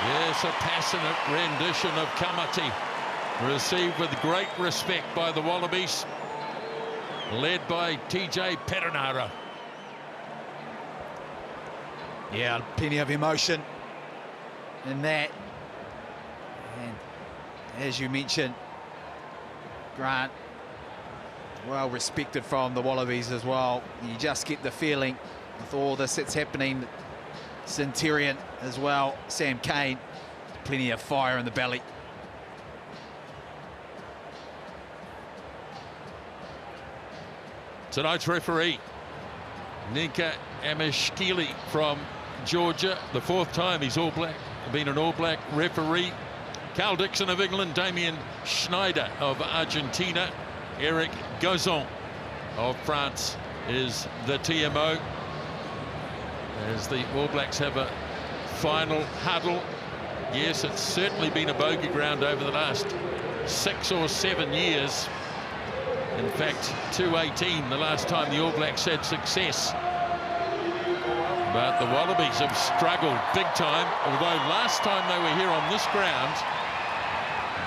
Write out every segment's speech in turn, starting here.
Yes, a passionate rendition of Kamati, received with great respect by the Wallabies, led by TJ Perenara. Yeah, plenty of emotion in that. And as you mentioned, Grant, well respected from the Wallabies as well. You just get the feeling with all this that's happening. Centurion as well, Sam Cane, plenty of fire in the belly. Tonight's referee, Nika Amishkili from Georgia, the 4th time he's All Black, been an All Black referee. Carl Dixon of England, Damien Schneider of Argentina, Eric Gozon of France is the TMO. As the All Blacks have a final huddle. Yes, it's certainly been a bogey ground over the last 6 or 7 years. In fact, 2018, the last time the All Blacks had success. But the Wallabies have struggled big time, although last time they were here on this ground,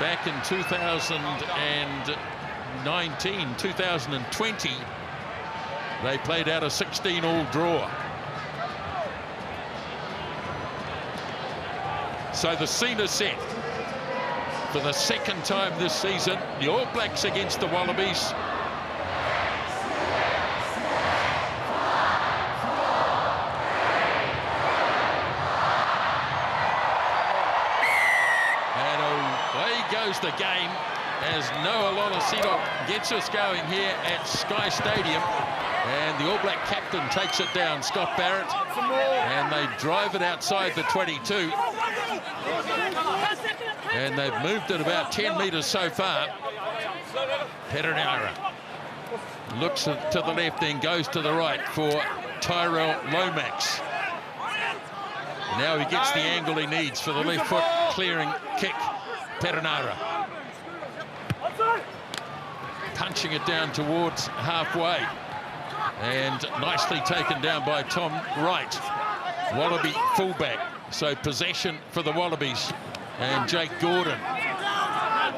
back in 2019, 2020, they played out a 16-all draw. So the scene is set for the 2nd time this season. The All Blacks against the Wallabies. And away goes the game as Noah Lolosito gets us going here at Sky Stadium. And the All Black captain takes it down, Scott Barrett, and they drive it outside the 22. And they've moved it about 10 metres so far. Perenara looks to the left, then goes to the right for Tyrell Lomax. Now he gets the angle he needs for the left foot clearing kick. Perenara punching it down towards halfway. And nicely taken down by Tom Wright, Wallaby fullback. So possession for the Wallabies. And Jake Gordon.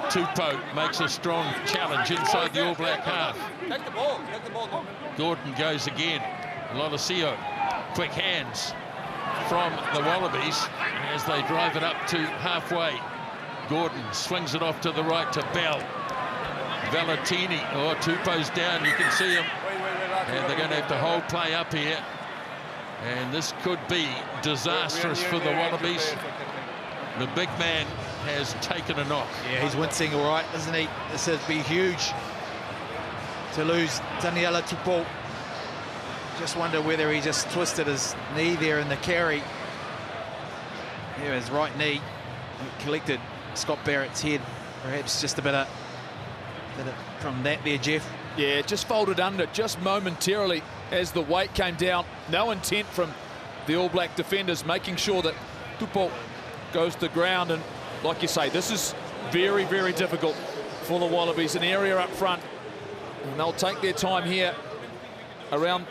Tupou makes a strong challenge inside the All Black half. Take the ball. Gordon goes again. Lolosio, quick hands from the Wallabies as they drive it up to halfway. Gordon swings it off to the right to Bell. Valentini, oh, Tupou's down, you can see him. And they're going to have to hold play up here. And this could be disastrous for the Wallabies. The big man has taken a knock. Yeah, he's wincing all right, isn't he? This would be huge to lose Taniela Tupou. Just wonder whether he just twisted his knee there in the carry. Here, his right knee collected Scott Barrett's head. Perhaps just a bit of from that there, Jeff. Yeah, just folded under just momentarily as the weight came down. No intent from the All Black defenders, making sure that Tupou goes to the ground. And like you say, this is very, very difficult for the Wallabies. An area up front, and they'll take their time here around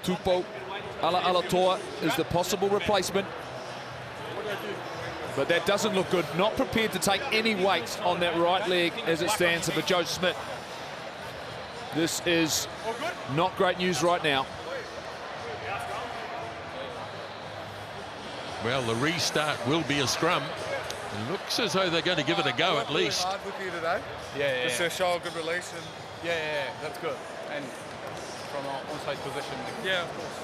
Tupou. Alatoa is the possible replacement. But that doesn't look good. Not prepared to take any weight on that right leg as it stands for Joe Schmidt. This is not great news right now. Well, the restart will be a scrum. It looks as though they're going to give it a go at least. Hard with you today. Yeah. Just to show a good relation. Yeah, that's good. And from our onside position. Yeah, of course.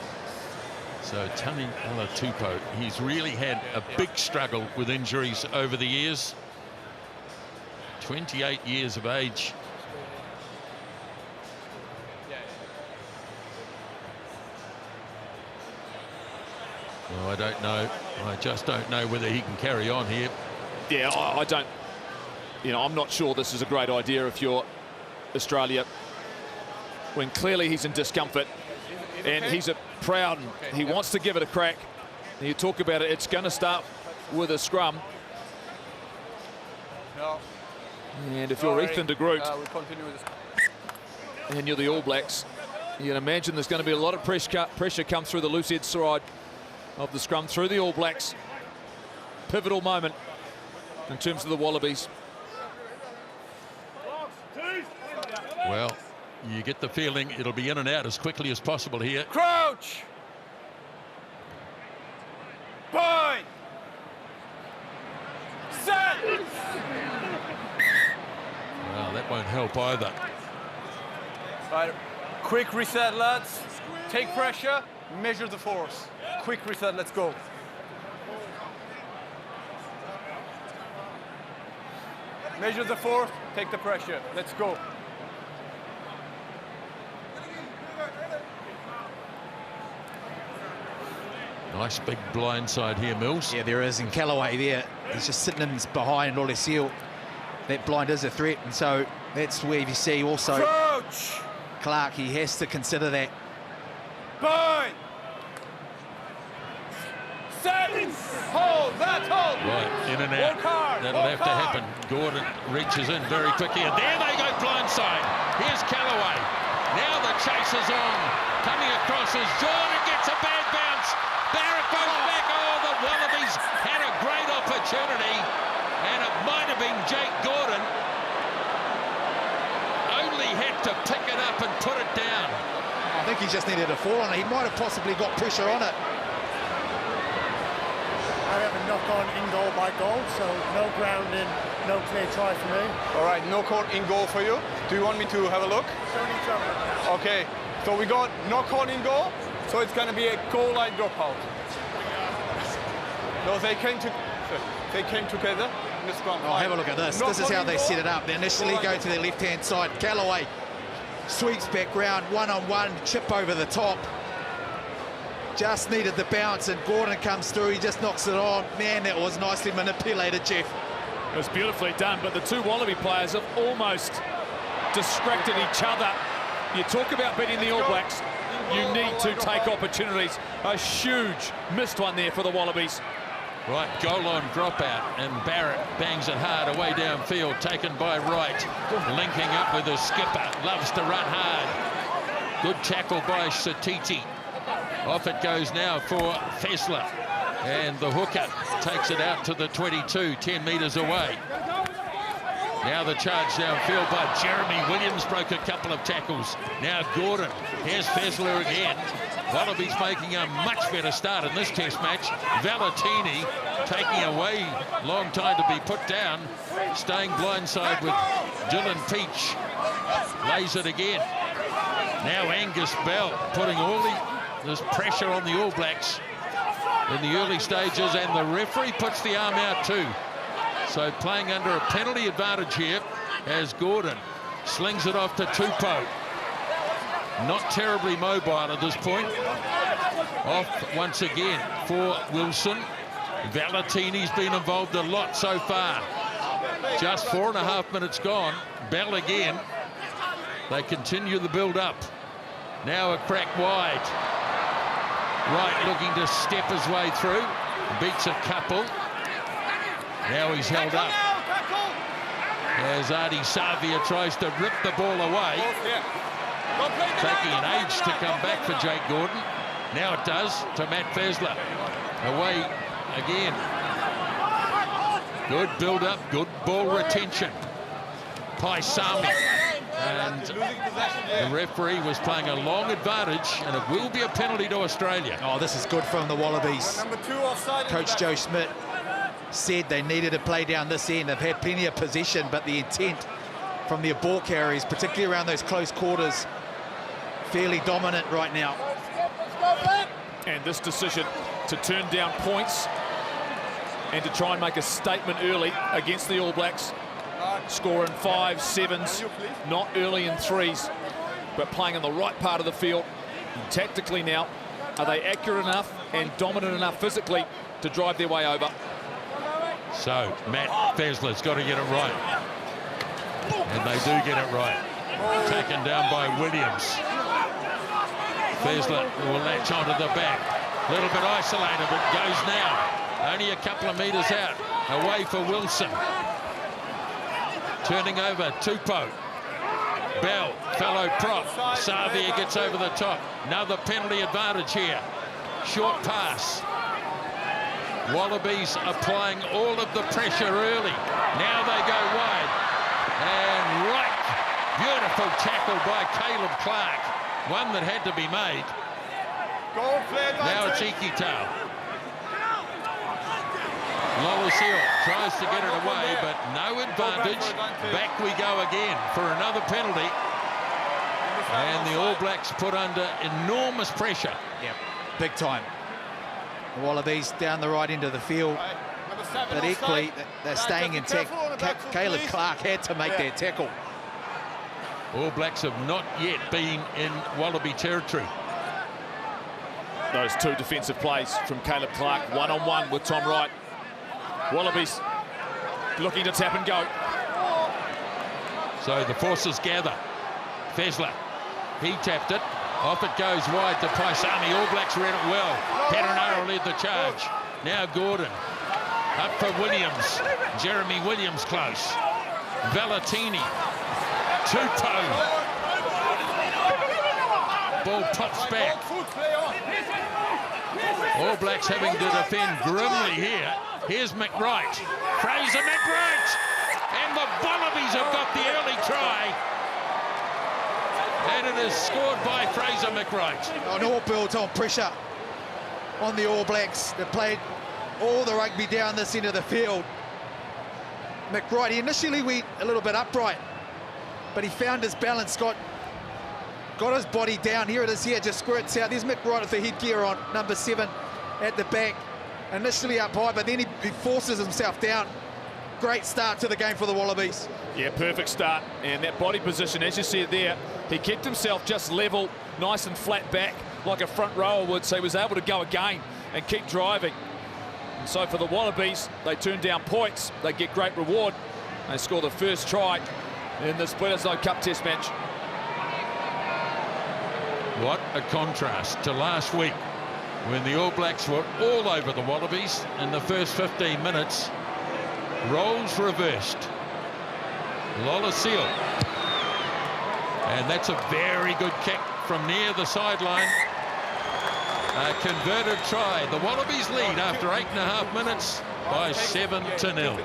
So Taniela Tupou, he's really had a big struggle with injuries over the years. 28 years of age. Well, I don't know. I just don't know whether he can carry on here. Yeah, I don't. You know, I'm not sure this is a great idea if you're Australia, when clearly he's in discomfort and he's a proud. He wants to give it a crack. And you talk about it. It's going to start with a scrum. No. And if you're Ethan de Groot, we continue with this. and you're the All Blacks, you can imagine there's going to be a lot of pressure come through the loose edge side of the scrum through the All Blacks. pivotal moment in terms of the Wallabies. Well, you get the feeling it'll be in and out as quickly as possible here. Crouch! Point! Set! Well, that won't help either. Right, quick reset, lads. Take pressure, measure the force. Quick reset, let's go. Measure the force, take the pressure. Let's go. Nice big blindside here, Mills. Yeah, there is, and Callaway there, he's just sitting in behind Olesiel. That blind is a threat, and so that's where you see also Crouch! Clarke, he has to consider that. Point! Set! Hold, that hold! Right, in and out. Work hard, That'll work have to hard. happen. Gordon reaches in very quickly, and there they go blindside. Here's Callaway. Now the chase is on. Coming across as Jordan gets a bad bounce. Barrett goes back. Oh, the Wallabies had a great opportunity, and it might have been Jake Gordon. Only had to pick it up and put it down. I think he just needed a fall on it. He might have possibly got pressure on it. I have a knock-on in goal by goal, so no grounding, no clear try for me. All right, no call in goal for you. Do you want me to have a look? Don't each other. Okay, so we got no call in goal, so it's going to be a goal line dropout. No, they came together in the scrum. Oh, have a look at this. No This is how call in they goal. set it up. They initially go to their left-hand side. Callaway sweeps back round, one-on-one, chip over the top. Just needed the bounce, and Gordon comes through. He just knocks it on. Man, that was nicely manipulated, Jeff. It was beautifully done, but the two Wallaby players have almost distracted each other. You talk about beating the All Blacks, you need to take opportunities. A huge missed one there for the Wallabies. Right, goal on dropout, and Barrett bangs it hard away downfield, taken by Wright. Linking up with the skipper, loves to run hard. Good tackle by Satiti. Off it goes now for Fessler, and the hooker takes it out to the 22, 10 metres away. Now the charge downfield by Jeremy Williams, broke a couple of tackles. Now Gordon, here's Fessler again. Wallabies making a much better start in this test match. Valentini taking away, long time to be put down, staying blindside with Dylan Peach. Lays it again. Now Angus Bell putting all this pressure on the All Blacks in the early stages, and the referee puts the arm out too. So playing under a penalty advantage here as Gordon slings it off to Tupou. Not terribly mobile at this point. Off once again for Wilson. Valentini's been involved a lot so far. Just 4.5 minutes gone. Bell again. They continue the build-up. Now a crack wide. Wright looking to step his way through. Beats a couple. Now he's held up. As Adi Savia tries to rip the ball away. Taking an age to come back for Jake Gordon. Now it does to Matt Fessler. Away again. Good build-up, good ball retention. Paisami. And the referee was playing a long advantage, and it will be a penalty to Australia. Oh, this is good from the Wallabies. Number 2 offside. Coach Joe Schmidt said they needed to play down this end. They've had plenty of possession, but the intent from their ball carriers, particularly around those close quarters, fairly dominant right now. And this decision to turn down points and to try and make a statement early against the All Blacks, scoring 5 7s, not early in 3s, but playing in the right part of the field. And tactically now, are they accurate enough and dominant enough physically to drive their way over? So Matt Fessler's got to get it right. And they do get it right. Taken down by Williams. Fessler will latch onto the back. A little bit isolated, but goes now. Only a couple of metres out. Away for Wilson. Turning over Tupou. Bell, fellow prop. Savia gets over the top. Another penalty advantage here. Short pass. Wallabies applying all of the pressure early. Now they go wide. And right, beautiful tackle by Caleb Clarke. One that had to be made. Now it's Ikitau. Lolosio tries to get it away, but no advantage. Back we go again for another penalty. And the All Blacks put under enormous pressure. Yep, big time. The Wallabies down the right end of the field. But equally, they're staying intact. Caleb Clarke had to make that tackle. All Blacks have not yet been in Wallaby territory. Those two defensive plays from Caleb Clarke, one-on-one with Tom Wright. Wallabies looking to tap and go. So the forces gather. Fesler, he tapped it. Off it goes wide to Paisami. All Blacks read it well. Perenara led the charge. Now Gordon. Up for Williams. Jeremy Williams close. Valentini. Tupou. Ball pops back. All Blacks having to defend grimly here. Here's McReight. Fraser McReight. And the Wallabies have got the early try. And it is scored by Fraser McReight. An all built on pressure on the All Blacks. They played all the rugby down this end of the field. McReight, he initially went a little bit upright, but he found his balance, got his body down. Here it is here, just squirts out. There's McReight with the headgear on, number 7 at the back. Initially up high, but then he forces himself down. Great start to the game for the Wallabies. Yeah, perfect start. And that body position, as you see it there, he kept himself just level, nice and flat back, like a front rower would, so he was able to go again and keep driving. And so for the Wallabies, they turn down points, they get great reward. They score the first try in this Bledisloe Cup Test match. What a contrast to last week when the All Blacks were all over the Wallabies in the first 15 minutes. Roles reversed. Lolosio. And that's a very good kick from near the sideline. A converted try. The Wallabies lead after 8.5 minutes by 7-0.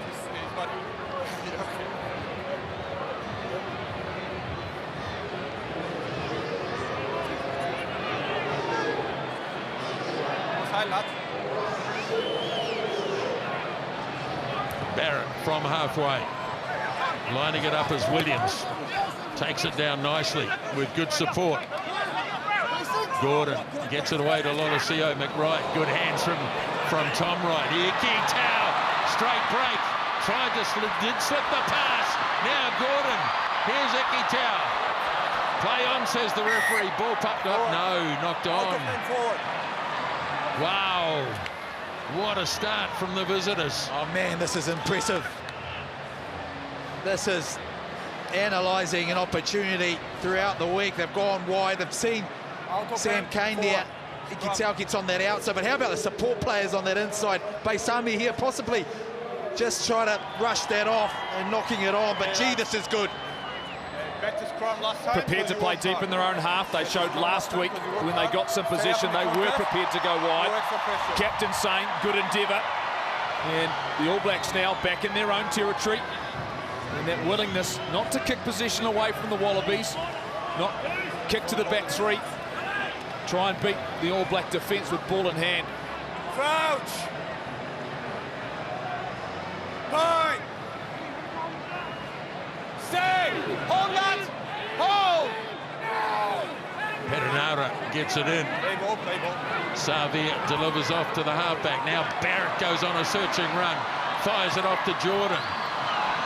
Barrett from halfway, lining it up as Williams takes it down nicely with good support. Gordon gets it away to Lolosio. McReight, good hands from Tom Wright. Ikitau, straight break, did slip the pass. Now Gordon, here's Ikitau. Play on, says the referee. Ball popped up, no, knocked on. Wow. What a start from the visitors. Oh man, this is impressive. This is analysing an opportunity throughout the week. They've gone wide. They've seen Sam Cane there. Ikitau gets on that outside, but how about the support players on that inside? Paisami here possibly just trying to rush that off and knocking it on, but gee, this is good. Back to scrum last time. Prepared to play deep in their own half. They showed last week when they got some position, they were prepared to go wide. Captain saying, good endeavour. And the All Blacks now back in their own territory. And that willingness not to kick possession away from the Wallabies, not kick to the back three. Try and beat the All Black defence with ball in hand. Crouch! Point! Stay! Hold that! Hold! Perenara gets it in. Play ball, play ball. Xavier delivers off to the halfback. Now Barrett goes on a searching run, fires it off to Jordan.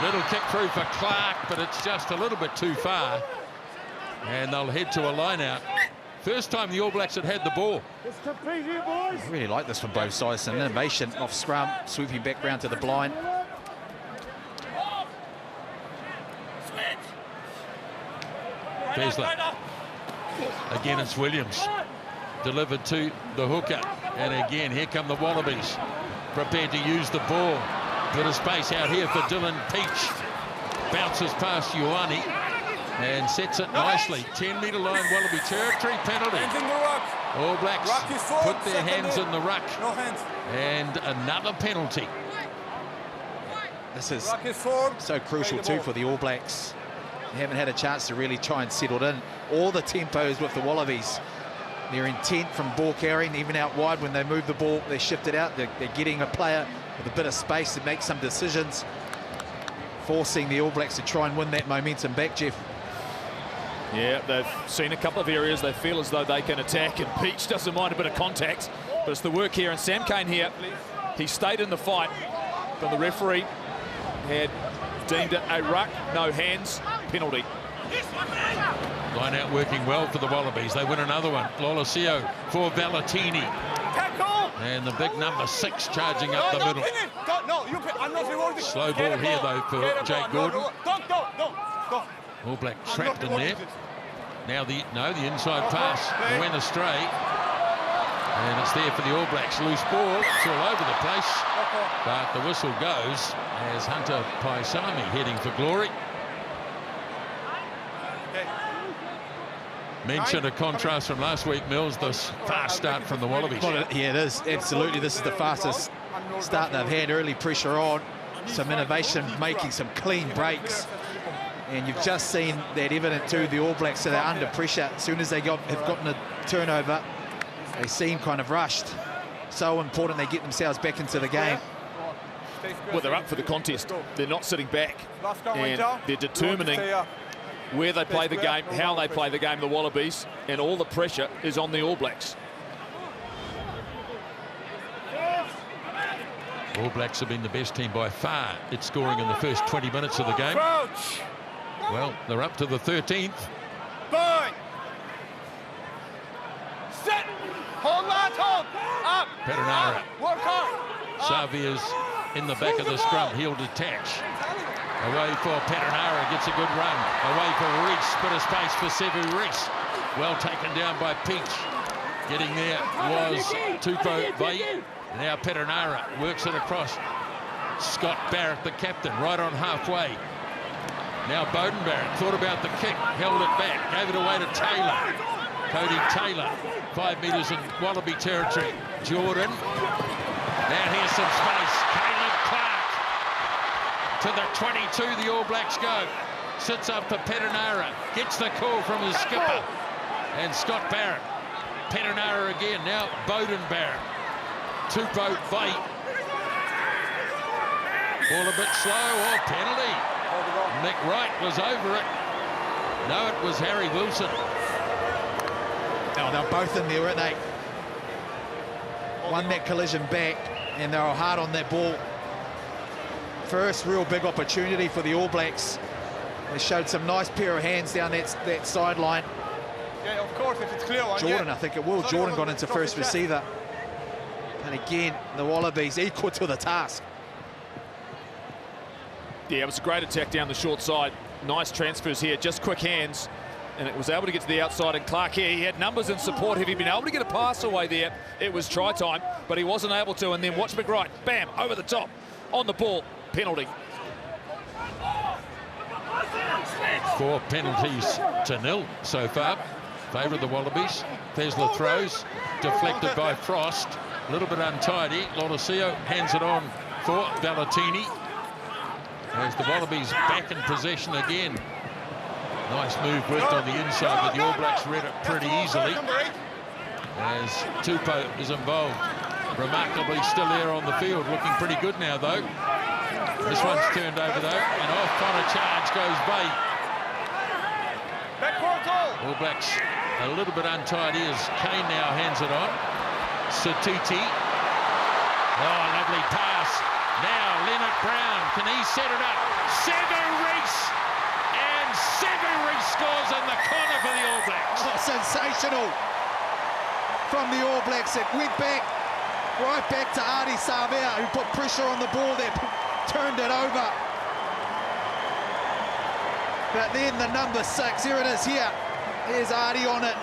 Little kick through for Clarke, but it's just a little bit too far. And they'll head to a line-out. First time the All Blacks had the ball. I really like this from both sides. An innovation off scrum, sweeping back round to the blind. Fesler. Again, it's Williams. Delivered to the hooker. And again, here come the Wallabies. Prepared to use the ball. Bit of space out here for Dylan Peach. Bounces past Ioane and sets it nicely. 10-metre line Wallaby territory penalty. All Blacks put their hands in the ruck. No hands. And another penalty. This is so crucial too for the All Blacks. They haven't had a chance to really try and settle in. All the tempos with the Wallabies. Their intent from ball carrying, even out wide when they move the ball, they shift it out. They're getting a player with a bit of space to make some decisions, forcing the All Blacks to try and win that momentum back, Jeff. Yeah, they've seen a couple of areas they feel as though they can attack, and Peach doesn't mind a bit of contact, but it's the work here. And Sam Cane here, he stayed in the fight, but the referee had deemed it a ruck, no hands, penalty. Line out working well for the Wallabies. They win another one. Lolosio for Valentini. And the big number 6 charging up the middle. Slow ball here though for Jake Gordon. All Black trapped in there. Now the inside pass went astray. And it's there for the All Blacks. Loose ball. It's all over the place. But the whistle goes as Hunter Paisami heading for glory. Mentioned a contrast from last week, Mills, this fast start from the Wallabies. Yeah, it is, absolutely. This is the fastest start they've had, early pressure on, some innovation, making some clean breaks. And you've just seen that evident too, the All Blacks, so they're under pressure. As soon as they have gotten a turnover, they seem kind of rushed. So important they get themselves back into the game. Well, they're up for the contest. They're not sitting back. And they're determining where they play the game, how they play the game, the Wallabies, and all the pressure is on the All Blacks. All Blacks have been the best team by far at scoring in the first 20 minutes of the game. Well, they're up to the 13th. Set. Hold, lads, hold. Up. Perenara. Work hard. Savier's in the back of the scrum. He'll detach. Away for Perenara, gets a good run. Away for Reese, bit of space for Sevu Reese. Well taken down by Peach. Getting there was Tupou Williams. Now Perenara works it across. Scott Barrett, the captain, right on halfway. Now Beauden Barrett thought about the kick, held it back, gave it away to Taylor. Cody Taylor, 5 metres in Wallaby territory. Jordan. Now here's some space. Clarke. To the 22, the All Blacks go. Sits up for Perenara. Gets the call from his skipper. And Scott Barrett. Perenara again. Now Beauden Barrett. Tupou Williams. Ball a bit slow. Oh, penalty. McReight was over it. No, it was Harry Wilson. Oh, they're both in there, weren't they? Won that collision back, and they were hard on that ball. First real big opportunity for the All Blacks. They showed some nice pair of hands down that sideline. Yeah, of course, if it's clear one. Jordan, I think it will. Jordan got into first receiver. And again, the Wallabies equal to the task. Yeah, it was a great attack down the short side. Nice transfers here, just quick hands. And it was able to get to the outside, and Clarke here, he had numbers in support. Had he been able to get a pass away there, it was try time, but he wasn't able to. And then watch McReight, bam, over the top, on the ball, penalty. 4 penalties to 0 so far. Favour of the Wallabies. Fesler throws, deflected by Frost. A little bit untidy. Lolosio hands it on for Valentini. As the Wallabies back in possession again. Nice move worked on the inside, but the All Blacks read it pretty easily. As Tupou is involved. Remarkably still there on the field, looking pretty good now though. This one's turned over though, and off on a charge goes Bay. All Blacks a little bit untidy as Kane now hands it on. Satiti. Oh, lovely pass. Now Lienert-Brown, can he set it up? Sevu Reese! And Sevu Reese scores in the corner for the All Blacks. Oh, sensational from the All Blacks. It went back, right back to Ardie Savea, who put pressure on the ball there, turned it over. But then the number 6, here it is here. Here's Ardie on it.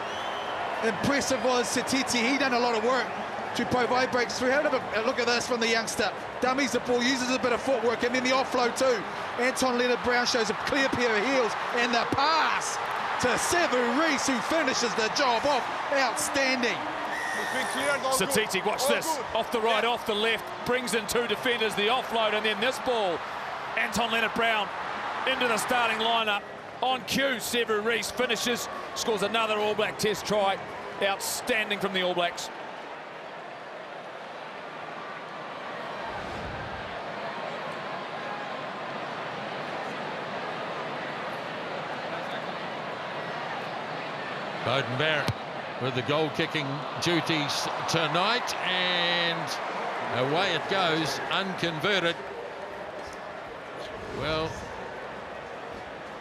Impressive was Satiti. He done a lot of work. Tupou Williams breaks through. Have a look at this from the youngster. Dummies the ball, uses a bit of footwork, and then the offload too. Anton Lienert-Brown shows a clear pair of heels, and the pass to Sevu Reese, who finishes the job off. Outstanding. Satiti, watch this. Off the right, off the left, brings in 2 defenders, the offload, and then this ball. Anton Lienert-Brown into the starting lineup. On cue, Sevu Reece finishes, scores another All Black Test try. Outstanding from the All Blacks. Beauden Barrett with the goal-kicking duties tonight, and away it goes, unconverted. Well,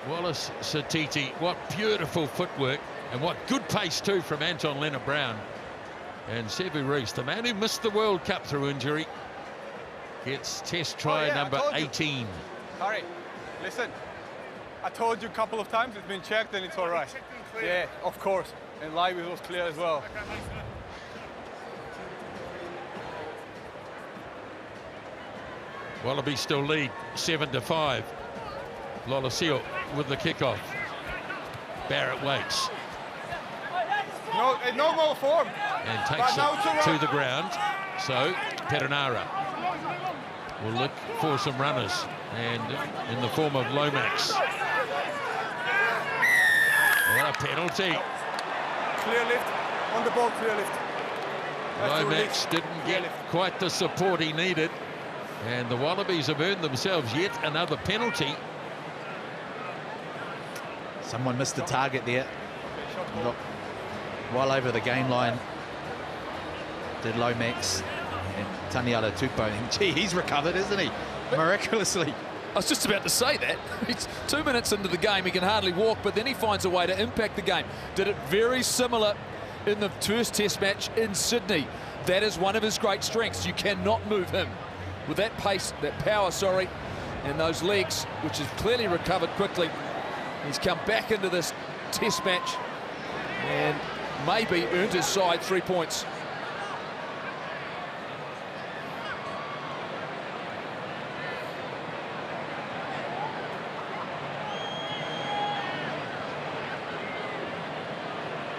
Wallace Satiti, what beautiful footwork, and what good pace too from Anton Lienert-Brown. And Sevu Reece, the man who missed the World Cup through injury, gets test try number 18. Harry, listen, I told you a couple of times it's been checked and it's all right. Yeah, of course. And live it was clear as well. Wallabies still lead 7-5. Lolosio with the kickoff. Barrett waits. No more form. And takes it to the ground. So Perenara will look for some runners, and in the form of Lomax. What a penalty. Clear lift. On the ball, clear lift. Lomax didn't get quite the support he needed. And the Wallabies have earned themselves yet another penalty. Someone missed the target there. Got well over the game line. Did Lomax. And Taniela Tupou. Gee, he's recovered, isn't he? Miraculously. I was just about to say that. It's 2 minutes into the game, he can hardly walk, but then he finds a way to impact the game. Did it very similar in the first test match in Sydney. That is one of his great strengths. You cannot move him. With that pace, that power, sorry, and those legs, which has clearly recovered quickly. He's come back into this test match and maybe earned his side 3 points.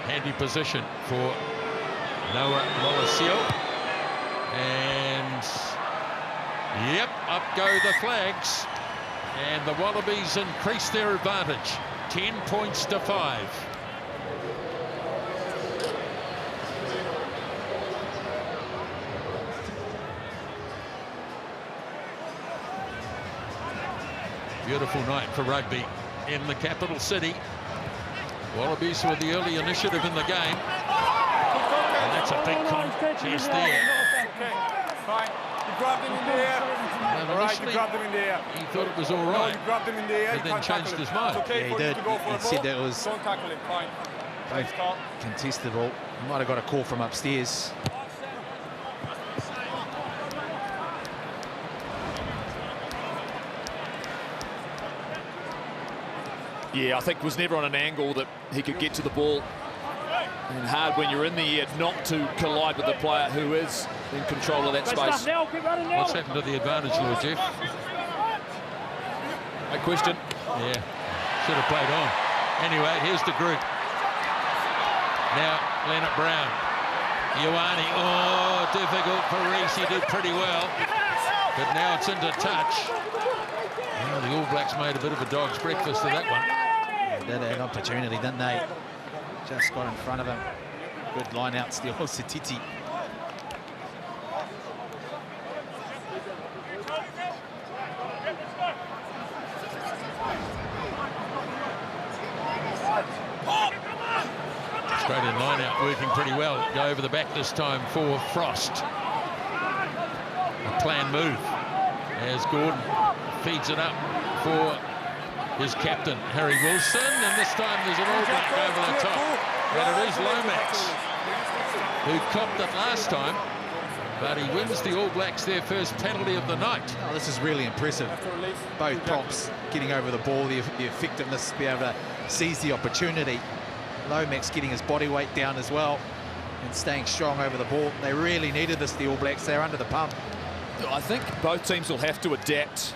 Handy position for Noah Lolosio. And yep, up go the flags. And the Wallabies increase their advantage. 10 points to 5. Beautiful night for rugby in the capital city. Wallabies with the early initiative in the game. And that's a big contest there. Fine. You grabbed him in the air. All right, you grabbed him in the air. He thought it was all right. No, you grabbed him in the air. He then changed his mind. It's okay Yeah, for he you did. to go for He a said ball. that was Don't tackle him. Fine. Nice call. Contested ball. He might have got a call from upstairs. Yeah, I think it was never on an angle that he could get to the ball. And hard when you're in the air not to collide with the player who is in control of that space. What's happened to the advantage, Lord Jeff? No question. Yeah, should have played on. Anyway, here's the group. Now, Lienert-Brown. Ioane, oh, difficult for Reece. He did pretty well. But now it's into touch. Well, the All Blacks made a bit of a dog's breakfast of that one. They had an opportunity, didn't they? Just got in front of him. Good line out still, Satiti. Australian line out working pretty well. Go over the back this time for Frost. A planned move as Gordon feeds it up for his captain, Harry Wilson, and this time there's an All Black over the top. And it is Lomax who copped it last time, but he wins the All Blacks their first penalty of the night. Oh, this is really impressive. Both props getting over the ball, the effectiveness to be able to seize the opportunity. Lomax getting his body weight down as well and staying strong over the ball. They really needed this, the All Blacks. They're under the pump. I think both teams will have to adapt.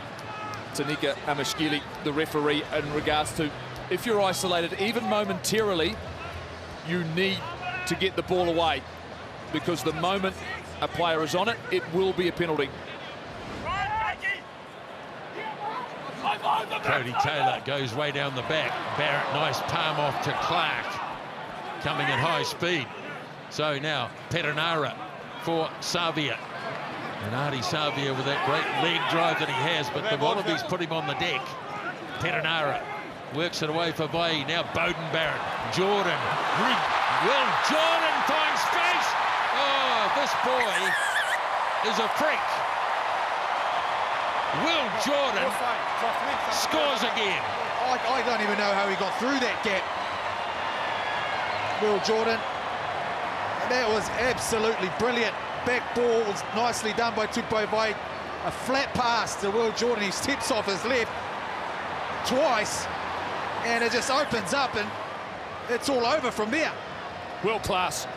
Tanika Amashkili, the referee, in regards to if you're isolated, even momentarily, you need to get the ball away. because the moment a player is on it, it will be a penalty. Cody Taylor goes way down the back. Barrett, nice palm off to Clarke, coming at high speed. So now Perenara for Savia. And Artie Savia with that great leg drive that he has, but the Wallabies put him on the deck. Perenara works it away for Vai. Now Bowden Barrett. Jordan. Will Jordan finds space. Oh, this boy is a freak. Will Jordan scores again. I don't even know how he got through that gap. Will Jordan. That was absolutely brilliant. Back ball was nicely done by Tupou Williams. A flat pass to Will Jordan. He steps off his left twice, and it just opens up, and it's all over from there. World-class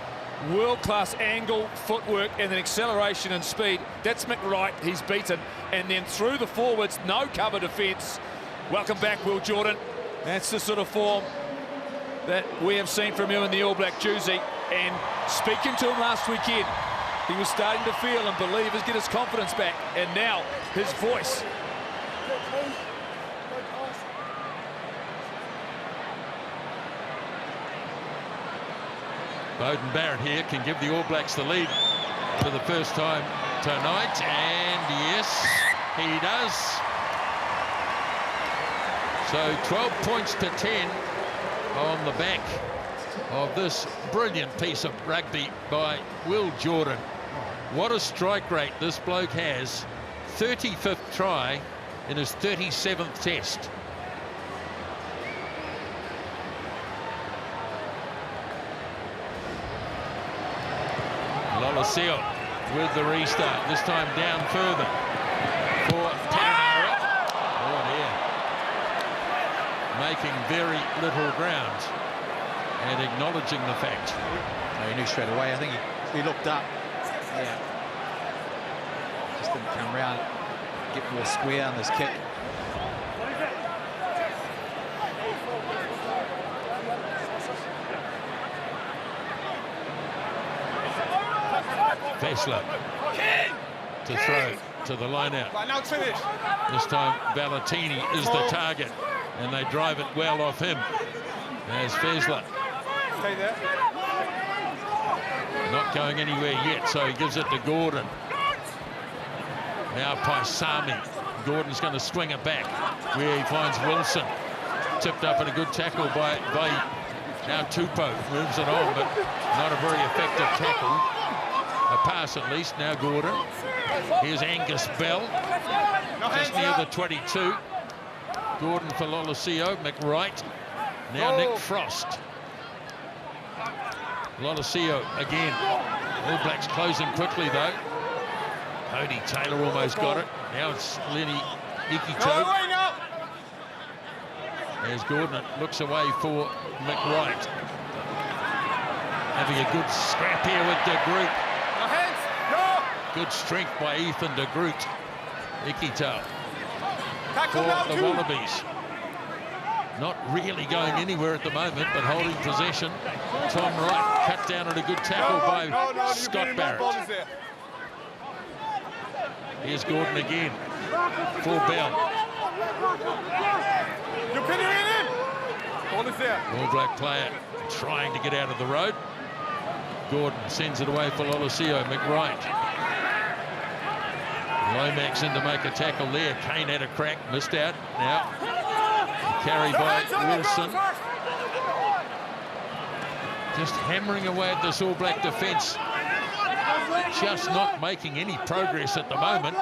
angle, footwork, and then acceleration and speed. That's McReight, he's beaten. And then through the forwards, no cover defence. Welcome back, Will Jordan. That's the sort of form that we have seen from him in the All Black jersey. And speaking to him last weekend, he was starting to feel and believe and get his confidence back. And now his voice. Bowden Barrett here can give the All Blacks the lead for the first time tonight, and yes, he does. So 12 points to 10 on the back of this brilliant piece of rugby by Will Jordan. What a strike rate this bloke has. 35th try in his 37th test. Lolosio with the restart, this time down further for Perenara. Oh dear. Making very little ground and acknowledging the fact. So he knew straight away. I think he looked up. Yeah. Just didn't come around, get more square on this kick. Bledisloe to throw to the line out. This time Valentini is the target, and they drive it well off him. As Bledisloe not going anywhere yet, so he gives it to Gordon. Now Paisami. Gordon's going to swing it back where he finds Wilson. Tipped up and a good tackle by now Tupou moves it on, but not a very effective tackle. A pass at least. Now Gordon. Here's Angus Bell, just near the 22. Gordon for Lolosio. McReight. Now Nick Frost. Lolosio again. All Blacks closing quickly though. Cody Taylor almost got it. Now it's Lenny Ikito. As Gordon looks away for McReight. Having a good scrap here with De Groot. Good strength by Ethan De Groot. Ikito for the Wallabies. Not really going anywhere at the moment, but holding possession. Tom Wright cut down at a good tackle by Scott Barrett. Here's Gordon again for Bell. All Black player trying to get out of the road. Gordon sends it away for Lolosio. McReight. Lomax in to make a tackle there. Kane had a crack, missed out. Now carry by Wilson. Just hammering away at this All Black defence. Just not making any progress at the moment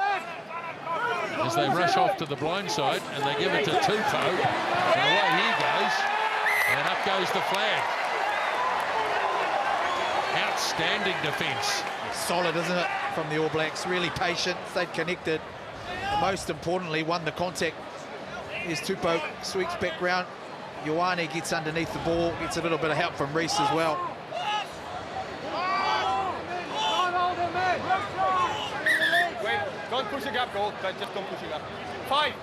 as they rush off to the blind side, and they give it to Tupou, and away he goes, and up goes the flag. Outstanding defence. Solid, isn't it, from the All Blacks? Really patient, stayed connected, and most importantly won the contact. Here's Tupou, sweeps back round. Ioane gets underneath the ball, gets a little bit of help from Reese as well. Wait, don't push it up, goal. Just don't push it up. Five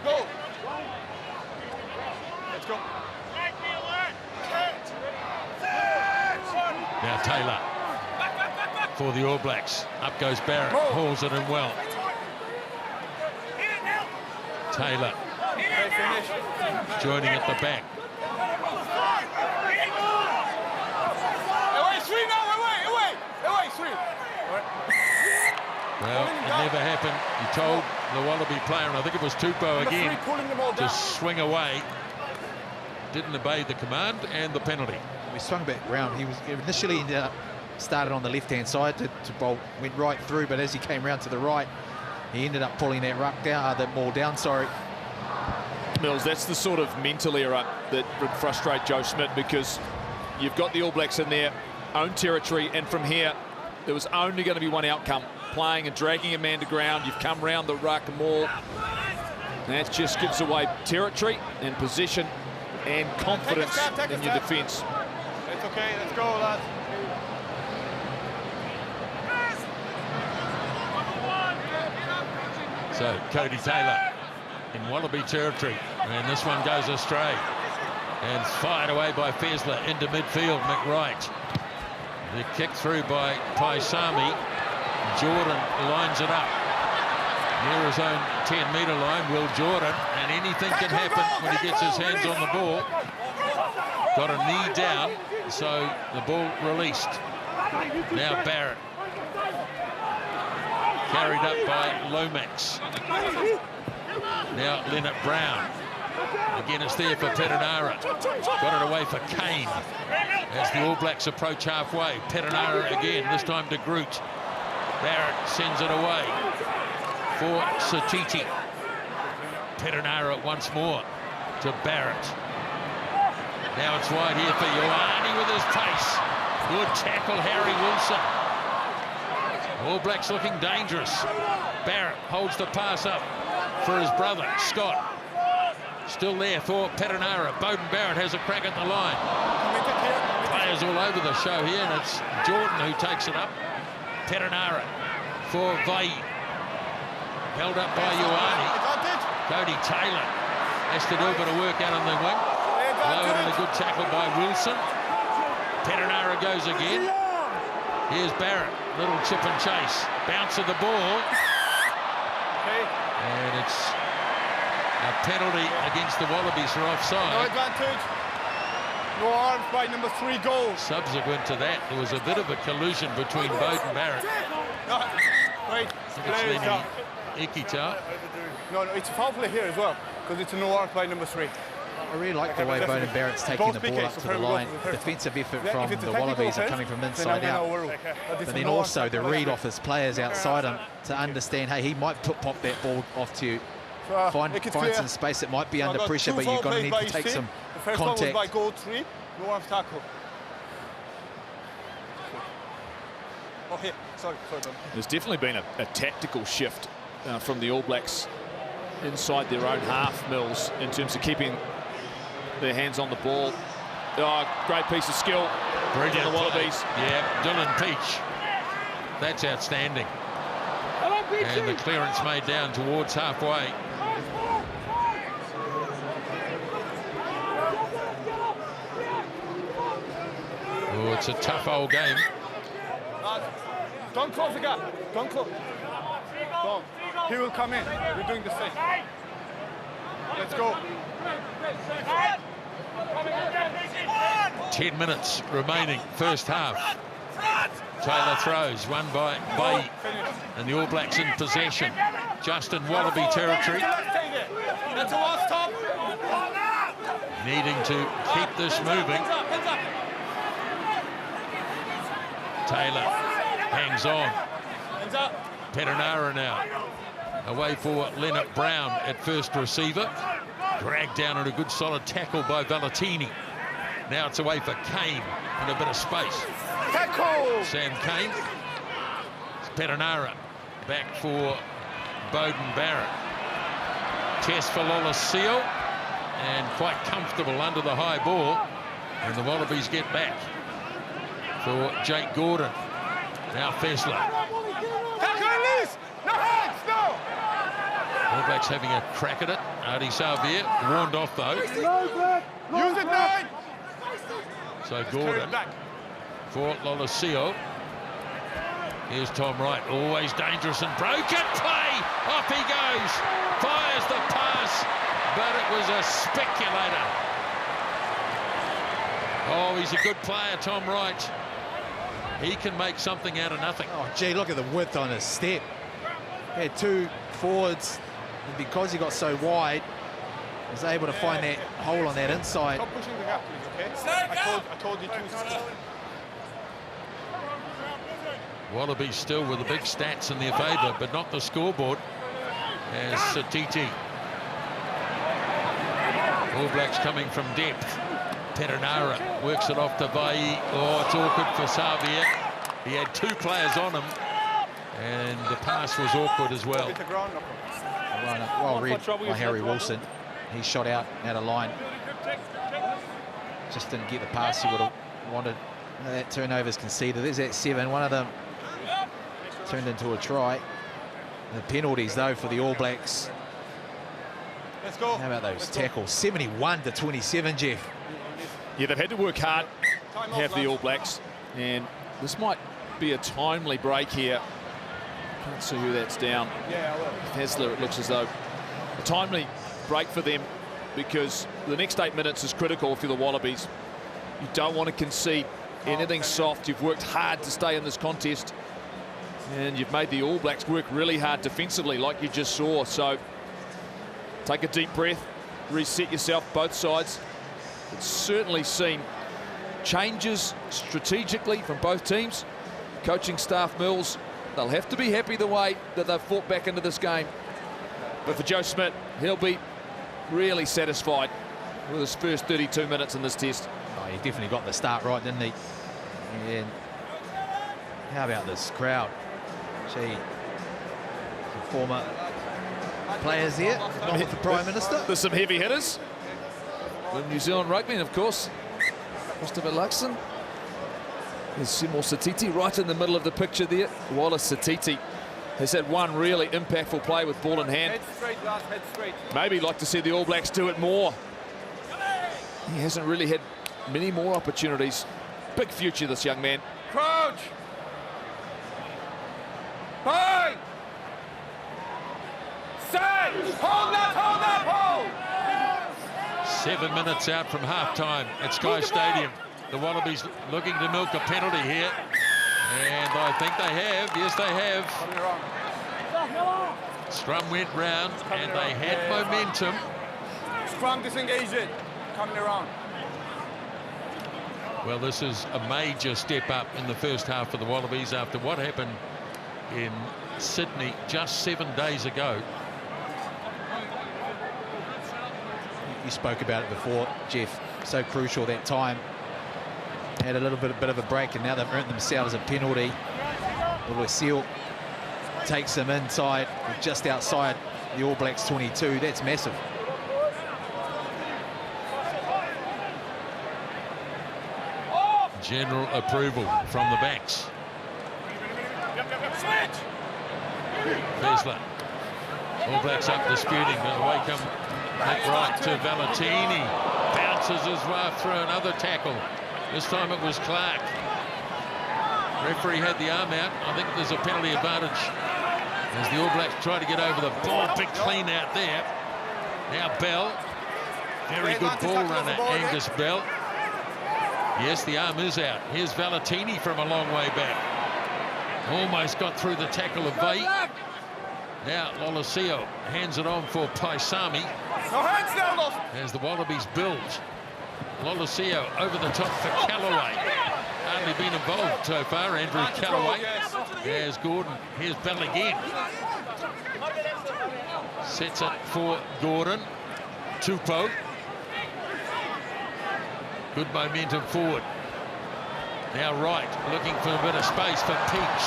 goal. Let's go. Now Taylor. for the All Blacks. Up goes Barrett, hauls it in well. Taylor joining at the back. Well, it never happened. He told the Wallaby player, and I think it was Tupou again, to swing away. Didn't obey the command and the penalty. We swung back round. He was initially ended up started on the left-hand side to bolt, went right through, but as he came round to the right, he ended up pulling that ruck down, that ball down. Sorry. Mills, that's the sort of mental error that would frustrate Joe Schmidt, because you've got the All Blacks in their own territory, and from here there was only going to be one outcome: playing and dragging a man to ground. You've come round the ruck and maul. That just gives away territory and position and confidence in your defence. It's okay, let's go, lads. So Cody Taylor in Wallaby territory, and this one goes astray and fired away by Fessler into midfield. McReight, the kick through by Paisami. Jordan lines it up near his own 10-metre line. Will Jordan, and anything can happen when he gets his hands on the ball. Got a knee down, so the ball released. Now Barrett, carried up by Lomax. Now Lienert-Brown. Again, it's there for Perenara. Got it away for Kane as the All Blacks approach halfway. Perenara again, this time to Groot. Barrett sends it away for Satiti. Perenara once more to Barrett. Now it's wide here for Ioane with his pace. Good tackle, Harry Wilson. All Blacks looking dangerous. Barrett holds the pass up for his brother, Scott. Still there for Perenara. Beauden Barrett has a crack at the line. Players all over the show here, and it's Jordan who takes it up. Perenara for Vai. Held up by Ioane. Cody Taylor has to do a bit of work out on the wing. Lowered and a good tackle by Wilson. Perenara goes again. Here's Barrett. Little chip and chase. Bounce of the ball. And it's a penalty against the Wallabies for offside. No advantage. No arms by number 3 goal. Subsequent to that, there was a bit of a collusion between Beauden Barrett. No, wait. Ikita. No, it's a foul play here as well, because it's a no arms by number 3. I really like the way Beauden Barrett's taking the ball up to the line. Defensive effort from the Wallabies are coming from inside out. But then also the read off his players outside him to understand, hey, he might pop that ball off to you. Find some space that might be under pressure, but you're going to need to take some contact. By goal 3, no arms tackle. Oh, here. Sorry. There's definitely been a tactical shift from the All Blacks inside their own half, Mills, in terms of keeping their hands on the ball. Oh, great piece of skill. Brilliant. The Wallabies. Yeah, Dylan Peach. That's outstanding. And the clearance made down towards halfway. Oh, it's a tough old game. Don't close the gap. Don't close. Don't. He will come in. We're doing the same. Let's go. 10 minutes remaining, first half. Taylor throws, won by Bay, and the All Blacks in possession. Just in Wallaby territory. That's a last stop. Needing to keep this moving. Taylor hangs on. Perenara now. Away for Lienert-Brown at first receiver. Dragged down and a good solid tackle by Valentini. Now it's away for Kane in a bit of space. Tackle! Sam Kane. It's Perenara back for Beauden Barrett. Test for Lolosio, and quite comfortable under the high ball. And the Wallabies get back for Jake Gordon. Now Fessler. No hands, no! All Blacks having a crack at it. Artie Salvier warned off though. Use it, 9! So Gordon for Lolosio. Here's Tom Wright, always dangerous and broken play. Off he goes, fires the pass, but it was a speculator. Oh, he's a good player, Tom Wright. He can make something out of nothing. Oh, gee, look at the width on his step. He had two forwards, and because he got so wide, he was able to find that hole on that inside. Stop pushing the gap, please, okay? I told you to. Wallabies still with the big stats in their favour, but not the scoreboard. As Satiti. All Blacks coming from depth. Perenara works it off to Vai. Oh, it's awkward for Xavier. He had two players on him, and the pass was awkward as well. Well read by Harry Wilson. He shot out of line. Just didn't get the pass he would have wanted. That turnover's conceded. There's that 7. One of them turned into a try. The penalties, though, for the All Blacks. Let's go. How about those tackles? 71-27, Jeff. Yeah, they've had to work hard, have the All Blacks. And this might be a timely break here. Can't see who that's down. Hasler, it looks as though a timely break for them, because the next 8 minutes is critical for the Wallabies. You don't want to concede anything soft. You've worked hard to stay in this contest, and you've made the All Blacks work really hard defensively, like you just saw. So take a deep breath, reset yourself, both sides. It's certainly seen changes strategically from both teams. Coaching staff, Mills, they'll have to be happy the way that they've fought back into this game. But for Joe Schmidt, he'll be really satisfied with his first 32 minutes in this test. Oh, he definitely got the start right, didn't he? And how about this crowd? Gee, some former players here, not with the Prime Minister. There's some heavy hitters from New Zealand rugby, and of course, Christopher Luxon. There's Simo Satiti right in the middle of the picture there. Wallace Satiti has had one really impactful play with ball in hand. Head straight, last, head straight. Maybe like to see the All Blacks do it more. He hasn't really had many more opportunities. Big future, this young man. Crouch. Bang. Set. Hold that, hold. 7 minutes out from half-time at Sky Stadium. The Wallabies looking to milk a penalty here. And I think they have. Yes, they have. Scrum went round, and they had momentum. Scrum disengaged it. Coming around. Well, this is a major step up in the first half for the Wallabies after what happened in Sydney just 7 days ago. You spoke about it before, Jeff. So crucial that time. Had a bit of a break, and now they've earned themselves a penalty. Seal takes them inside, just outside the All Blacks 22. That's massive. General approval from the backs. Fesler. All Blacks up disputing, but away come McReight to Valentini. Bounces his way through another tackle. This time it was Clarke. Referee had the arm out. I think there's a penalty advantage as the All Blacks try to get over the ball. Big clean out there. Now Bell. Very good ball runner, Angus Bell. Yes, the arm is out. Here's Valentini from a long way back. Almost got through the tackle of Vai. Now Lolosio hands it on for Paisami. No hands down, as the Wallabies build. Lolosio over the top for Callaway. Hardly been involved so far, Andrew Callaway. There's Gordon. Here's Bell again. Sets it for Gordon. Tupou. Good momentum forward. Now Wright looking for a bit of space for Peach.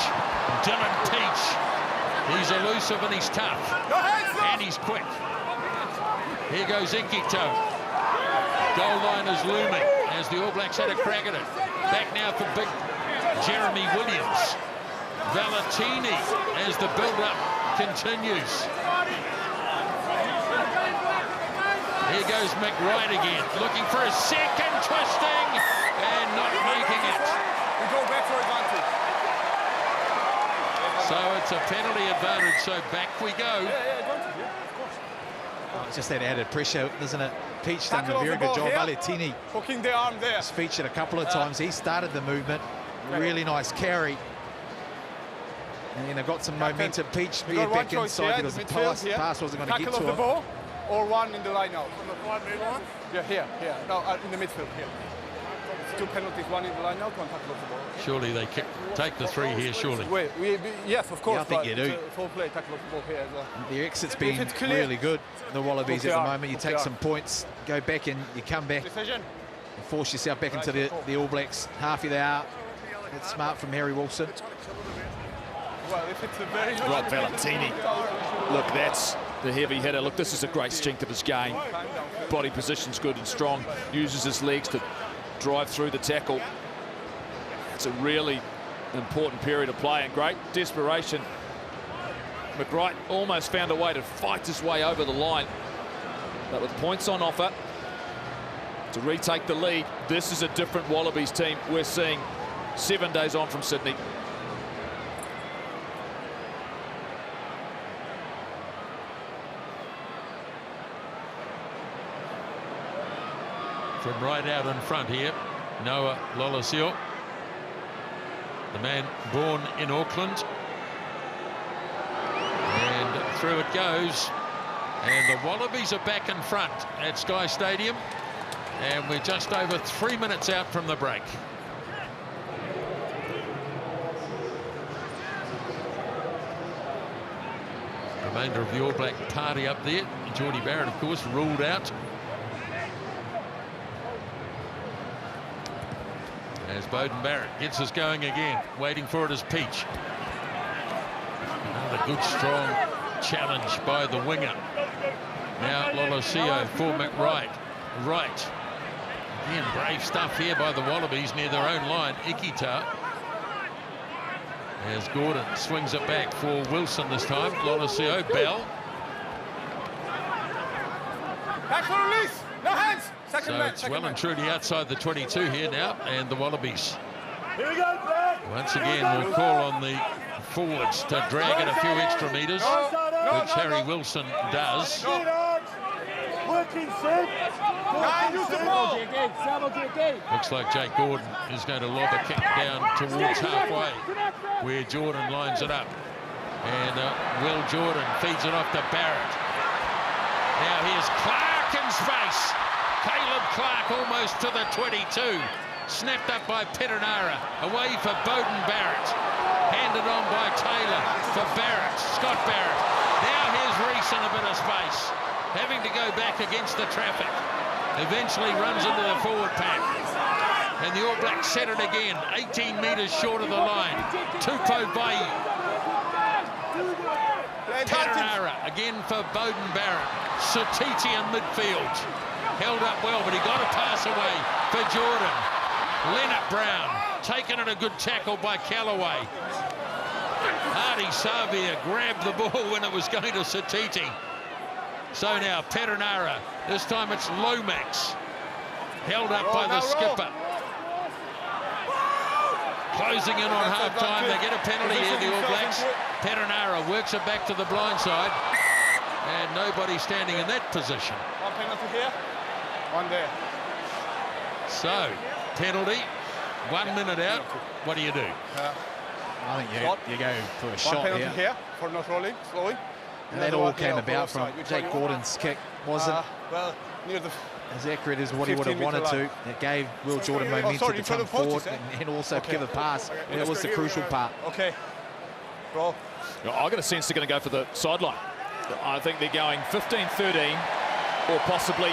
Dylan Peach. He's elusive and he's tough. And he's quick. Here goes Inkito. Goal line is looming as the All Blacks had a crack at it. Back now for big Jeremy Williams. Valentini as the build-up continues. Here goes McReight again, looking for a second, twisting, and not making it. We go back for advantage. So it's a penalty advantage, so back we go. Oh, it's just that added pressure, isn't it? Peach done a very good job. Valetini Hooking the arm there. has featured a couple of times. He started the movement. Really nice carry. And then they've got some momentum. Peach veered back inside because the pass wasn't going to get to him. Tackle of the ball or one in the line out. On the 5-meter line? Yeah, here. No, in the midfield, here. It's 2 penalties, one in the line out, one tackle of the ball. Surely they take the 3 here, surely. Yes, of course. Yeah, I think you do. Full play, tackle of the ball here as well. The exit's been really good, the Wallabies at the moment. You take some points, go back and you come back, Decision. you force yourself back into the All Blacks. Half of the hour. It's smart from Harry Wilson. Well, if it's a very Rob Valetini. Look, that's the heavy hitter. Look, this is a great strength of his game. Body position's good and strong. Uses his legs to drive through the tackle. It's a really important period of play and great desperation. McReight almost found a way to fight his way over the line. But with points on offer to retake the lead, this is a different Wallabies team we're seeing 7 days on from Sydney. From right out in front here, Noah Lolosio, the man born in Auckland. And through it goes. And the Wallabies are back in front at Sky Stadium. And we're just over 3 minutes out from the break. Remainder of the All Black party up there. Geordie Barrett, of course, ruled out. As Beauden Barrett gets us going again, waiting for it as Peach. Another good, strong challenge by the winger. Now Lolosio for McReight. Right. Again, brave stuff here by the Wallabies near their own line. Ikita. As Gordon swings it back for Wilson this time. Lolosio, Bell. Back for release. No hands. So it's well and truly outside the 22 here now, and the Wallabies once again will call on the forwards to drag it a few extra metres, which Harry Wilson does. Looks like Jake Gordon is going to lob a kick down towards halfway, where Jordan lines it up. And Will Jordan feeds it off to Barrett. Now here's Clarke in space. Caleb Clarke almost to the 22. Snapped up by Perenara. Away for Beauden Barrett. Handed on by Taylor for Barrett. Scott Barrett. Now here's Reese in a bit of space. Having to go back against the traffic. Eventually runs into the forward pack. And the All Blacks set it again. 18 metres short of the line. Tupou Williams. Perenara again for Beauden Barrett. Satiti in midfield. Held up well, but he got a pass away for Jordan. Lienert-Brown taken in a good tackle by Callaway. Hardy Savia grabbed the ball when it was going to Satiti. So now Perenara, this time it's Lomax. Held up by the skipper. Closing in on half-time, they get a penalty here, the All Blacks. Perenara works it back to the blind side. And nobody standing in that position. One penalty here. One there. So, penalty, 1 minute out. What do you do? I think you go for a shot One penalty here. for not rolling, slowing. And that all came about from Jake Gordon's kick. Wasn't well near the as accurate as what he would have wanted to. It gave Will Jordan momentum to come forward and also give a pass. And that was the crucial part. Okay. Bro. I got a sense they're going to go for the sideline. I think they're going 15-13 or possibly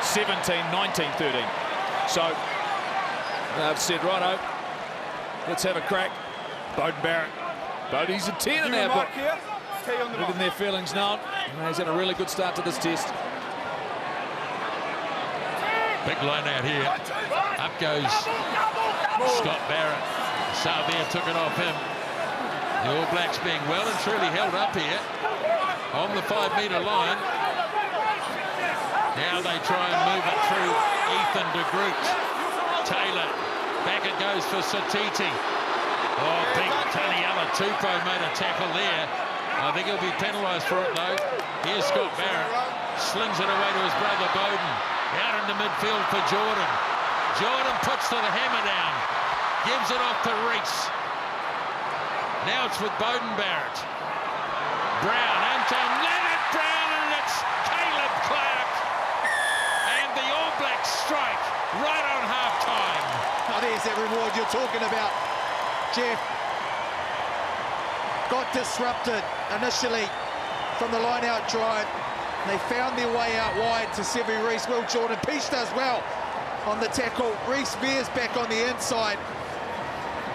17-19-13. So they've said, righto, let's have a crack. Beauden Barrett. Bodie's a 10 in our book. Looking their feelings now. He's had a really good start to this test. Big line out here. Up goes Scott Barrett. Savia took it off him. The All Blacks being well and truly held up here on the 5-metre line. Now they try and move it through Ethan de Groot. Taylor. Back it goes for Satiti. Oh, big Taniela Tupou made a tackle there. I think he'll be penalised for it, though. Here's Scott Barrett. Slings it away to his brother Bowden. Out into midfield for Jordan. Jordan puts the hammer down. Gives it off to Reese. Now it's with Bowden Barrett. Brown, Anton Lienert-Brown, and it's Caleb Clarke. And the All Blacks strike right on half-time. Oh, there's that reward you're talking about, Jeff. Got disrupted initially from the line-out drive. They found their way out wide to Sevi Reese. Will Jordan, Peach does well on the tackle. Reese veers back on the inside.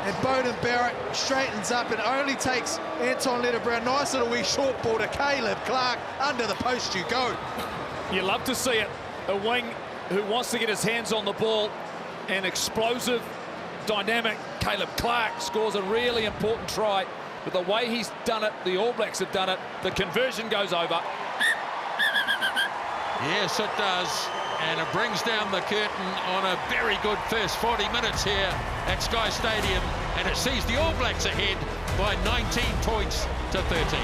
And Bowden Barrett straightens up and only takes Anton Lienert-Brown. Nice little wee short ball to Caleb Clarke. Under the post you go. You love to see it. A wing who wants to get his hands on the ball. An explosive, dynamic Caleb Clarke scores a really important try. But the way he's done it, the All Blacks have done it, the conversion goes over. Yes, it does. And it brings down the curtain on a very good first 40 minutes here at Sky Stadium. And it sees the All Blacks ahead by 19 points to 13.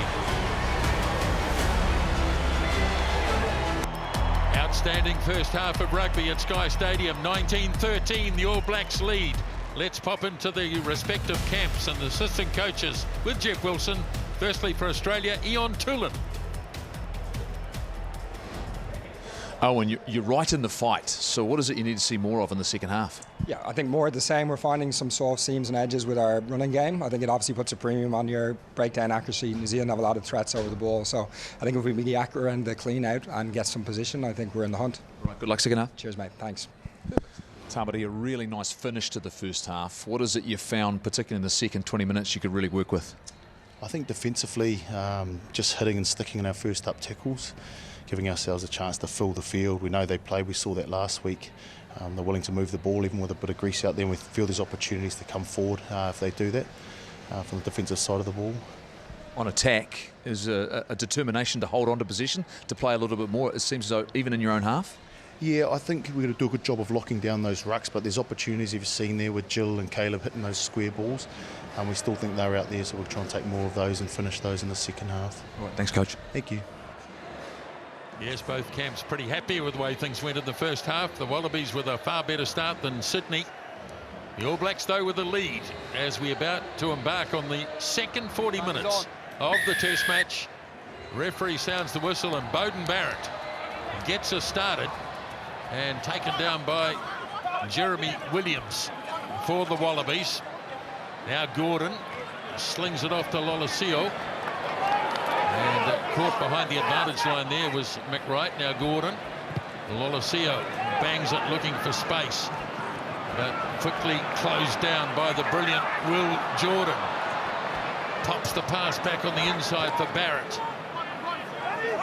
Outstanding first half of rugby at Sky Stadium. 19-13, the All Blacks lead. Let's pop into the respective camps and the assistant coaches with Jeff Wilson. Firstly for Australia, Ian Toolan. Owen, you're right in the fight. So what is it you need to see more of in the second half? Yeah, I think more of the same. We're finding some soft seams and edges with our running game. I think it obviously puts a premium on your breakdown accuracy. New Zealand have a lot of threats over the ball. So I think if we be accurate and the clean out and get some position, I think we're in the hunt. Right, good luck second half. Cheers, mate. Thanks. Tamati, a really nice finish to the first half. What is it you found, particularly in the second 20 minutes, you could really work with? I think defensively, just hitting and sticking in our first up tackles, giving ourselves a chance to fill the field. We know they play, we saw that last week. They're willing to move the ball even with a bit of grease out there, and we feel there's opportunities to come forward if they do that from the defensive side of the ball. On attack, is a determination to hold on to position, to play a little bit more, it seems as though, even in your own half? Yeah, I think we're going to do a good job of locking down those rucks, but there's opportunities you've seen there with Jill and Caleb hitting those square balls, and we still think they're out there, so we'll try and take more of those and finish those in the second half. All right, thanks, Coach. Thank you. Yes, both camps pretty happy with the way things went in the first half. The Wallabies with a far better start than Sydney. The All Blacks, though, with the lead as we're about to embark on the second 40 minutes of the Test match. Referee sounds the whistle, and Bowden Barrett gets us started and taken down by Jeremy Williams for the Wallabies. Now Gordon slings it off to Lolosio. And caught behind the advantage line there was McReight. Now Gordon. Lolosio bangs it looking for space, but quickly closed down by the brilliant Will Jordan. Pops the pass back on the inside for Barrett.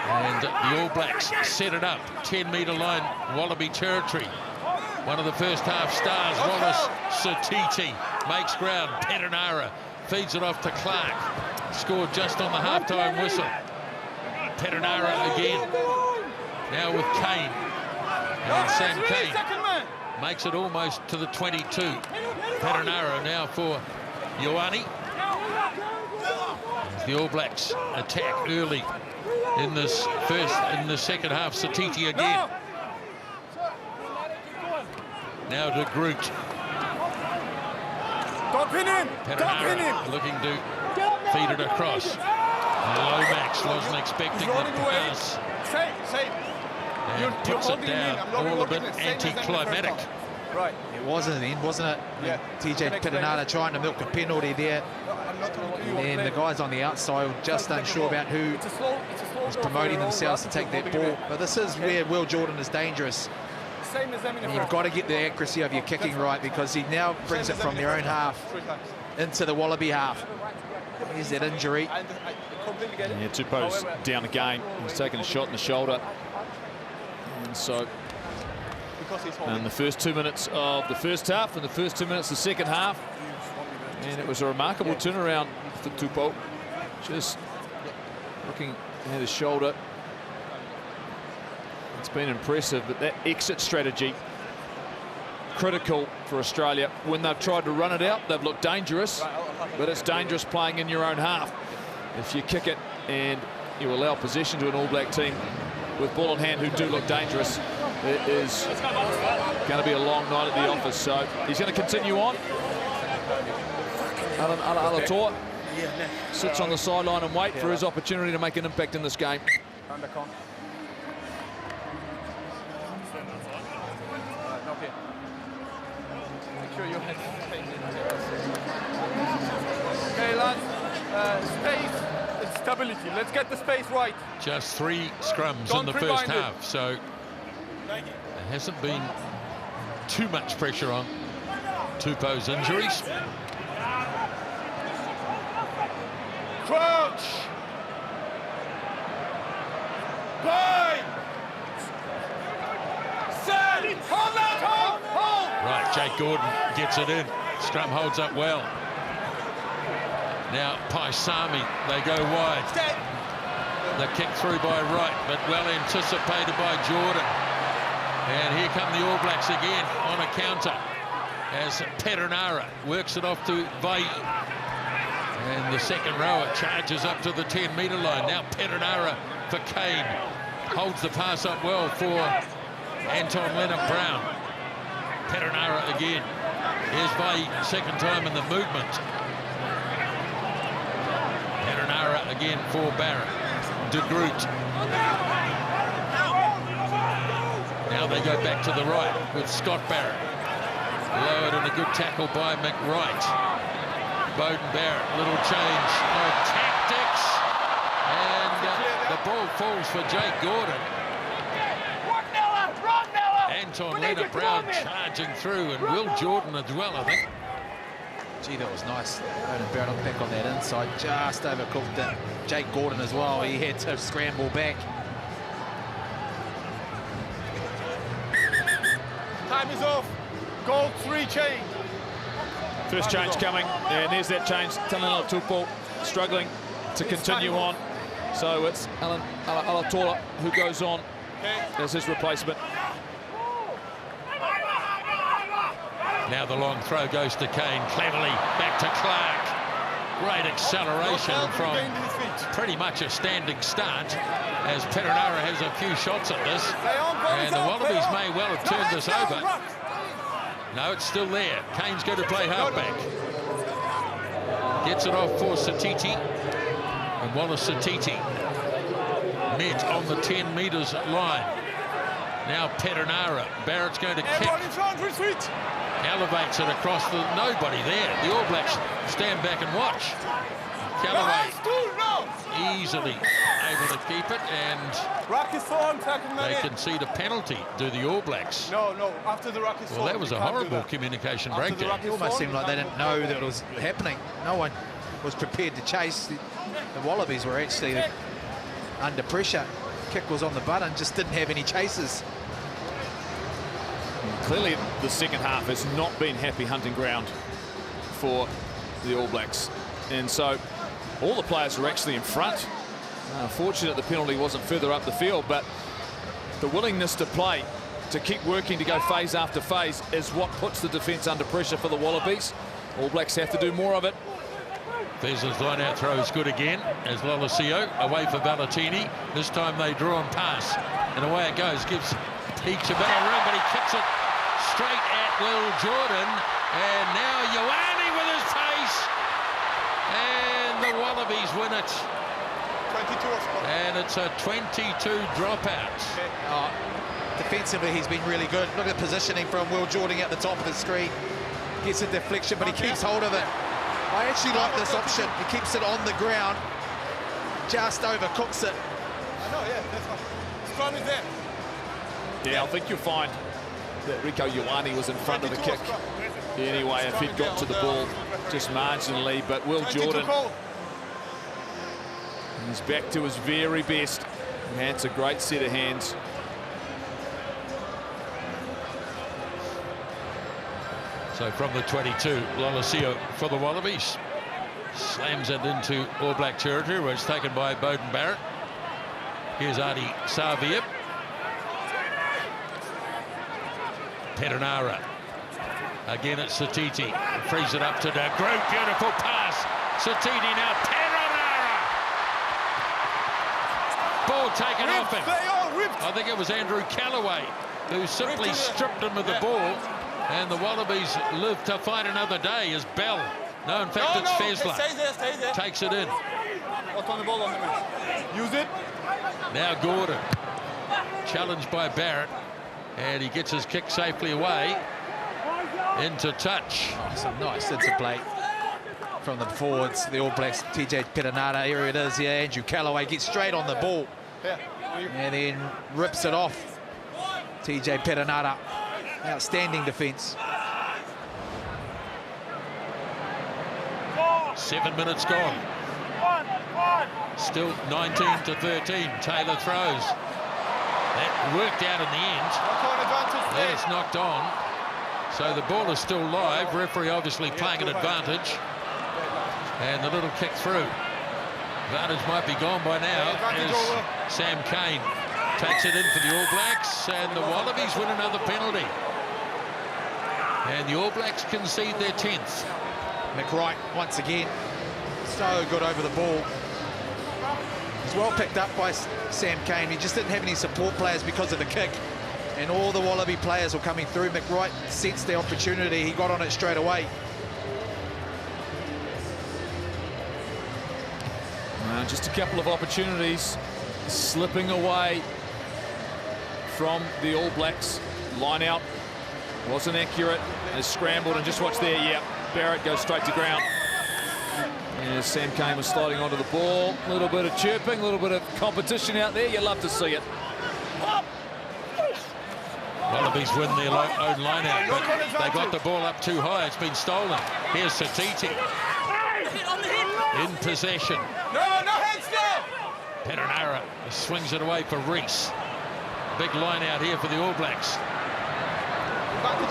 And the All Blacks set it up. 10-metre line, Wallaby territory. One of the first half stars, Wallace Satiti, makes ground. Petinara feeds it off to Clarke. Scored just on the halftime whistle. Petinara again. Now with Kane. And Sam Kane makes it almost to the 22. Petinara now for Ioane. The All Blacks attack early in the second half. Satiti again. Now to Groot. Petinara looking to feed it across. Lomax wasn't expecting the pass. And puts it down, all a bit anticlimactic. Right. It was in the end, wasn't it? Yeah. TJ Petinara trying to milk a penalty there. And then the guys on the outside were just unsure about who is promoting themselves to take that ball. But this is where Will Jordan is dangerous. And you've got to get the accuracy of your kicking right, because he now brings it from their own half into the Wallaby half. Here's that injury. Yeah, Tupou's down again. He's taken a shot in the shoulder. And so, in the first 2 minutes of the first half and the first 2 minutes of the second half, and it was a remarkable turnaround for Tupou. Just looking at his shoulder. It's been impressive, but that exit strategy, critical for Australia. When they've tried to run it out, they've looked dangerous. but it's dangerous playing in your own half. If you kick it and you allow possession to an All Black team with ball in hand who do look dangerous, it is going to be a long night at the office. So he's going to continue on. Alan Alatoa sits on the sideline and wait for his opportunity to make an impact in this game. Okay, lads, space and stability. Let's get the space right. Just 3 scrums in the first half, so there hasn't been too much pressure on Tupou's injuries. Crouch! Bind! Set! Hold that, hold! Right, Jake Gordon gets it in. Scrum holds up well. Now Paisami, they go wide. The kick through by Wright, but well anticipated by Jordan. And here come the All Blacks again on a counter as Perenara works it off to Vai. And the second rower charges up to the 10-metre line. Now Perenara for Kane. Holds the pass up well for Anton Lienert-Brown. Perenara again. Here's Vai, second time in the movement. Perenara again for Barrett. De Groot. Now they go back to the right with Scott Barrett. Lowered and a good tackle by McReight. Beauden Barrett, little change of tactics, and the ball falls for Jake Gordon. Anton Lienert-Brown charging through, and Will Jordan as well, I think. Gee, that was nice. Beauden Barrett back on that inside, just overcooked it. Jake Gordon as well, he had to scramble back. Time is off. Goal 3 change. First change coming, and there's that change. Talanoa Tupou struggling to continue on. So it's Alan Alatoa who goes on as his replacement. Now the long throw goes to Kane, cleverly back to Clarke. Great acceleration from pretty much a standing start, as Perenara has a few shots at this, and the Wallabies may well have turned this over. No, it's still there. Kane's going to play halfback. Gets it off for Satiti. And Wallace Satiti met on the 10 metres line. Now Perenara. Barrett's going to kick. Elevates it across the nobody there. The All Blacks stand back and watch. Callaway easily able to keep it, and they concede a penalty to the All Blacks. No, after the ruck is well, that was a horrible communication breakdown. It almost seemed like they didn't know that it was happening. No one was prepared to chase. The Wallabies were actually under pressure. Kick was on the button, just didn't have any chases. Clearly, the second half has not been happy hunting ground for the All Blacks. And so all the players are actually in front. Fortunate the penalty wasn't further up the field, but the willingness to play, to keep working, to go phase after phase is what puts the defence under pressure for the Wallabies. All Blacks have to do more of it. Fez's line-out throw is good again as Lolosio away for Valentini. This time they draw and pass, and away it goes. Gives Peach a bit of room, but he kicks it straight at Will Jordan, and now Ioane with his pace, and the Wallabies win it. 22. And it's a 22 dropout. Defensively, he's been really good. Look at the positioning from Will Jordan at the top of the screen. Gets a deflection, but he keeps hold of it. I actually like this option. He keeps it on the ground, just overcooks it. That's fine. Scrum is there. Yeah, I think you'll find that Rico Ioane was in front of the kick anyway if he'd got to the ball just marginally, but Will Jordan, he's back to his very best. That's a great set of hands. So from the 22, Lolosio for the Wallabies. Slams it into All Black territory, where it's taken by Beauden Barrett. Here's Adi Savia. Perenara. Again, it's Satiti. Frees it up to De Groot. Beautiful pass. Satiti now. Perenara. Ball taken off him. I think it was Andrew Callaway who simply stripped him of the ball. And the Wallabies live to fight another day as Bell. No, in fact, it's Fezler. Stay there. Takes it in. Not on the ball on the match. Use it. Now Gordon. Challenged by Barrett. And he gets his kick safely away. Into touch. Oh, some nice interplay from the forwards, the All Blacks. TJ Perenara, here it is. Yeah, Andrew Callaway gets straight on the ball. And then rips it off. TJ Perenara. Outstanding defence. 7 minutes gone. Still 19 to 13. Taylor throws. That worked out in the end. Then it's knocked on. So the ball is still live. Referee obviously playing an advantage. And the little kick through. Advantage might be gone by now as Sam Cane takes it in for the All Blacks. And the Wallabies win another penalty. And the All Blacks concede their 10th. McReight once again, so good over the ball. He's well picked up by Sam Cane. He just didn't have any support players because of the kick. And all the Wallaby players were coming through. McReight sensed the opportunity. He got on it straight away. Just a couple of opportunities slipping away from the All Blacks. Line out wasn't accurate. They scrambled, and just watch there, yeah, Barrett goes straight to ground. And Sam Cane was sliding onto the ball. A little bit of chirping, a little bit of competition out there. You love to see it. Wallabies win their own line-out, but they got the ball up too high. It's been stolen. Here's Satiti. In possession. No hands down! Perenara swings it away for Reese. Big line-out here for the All Blacks.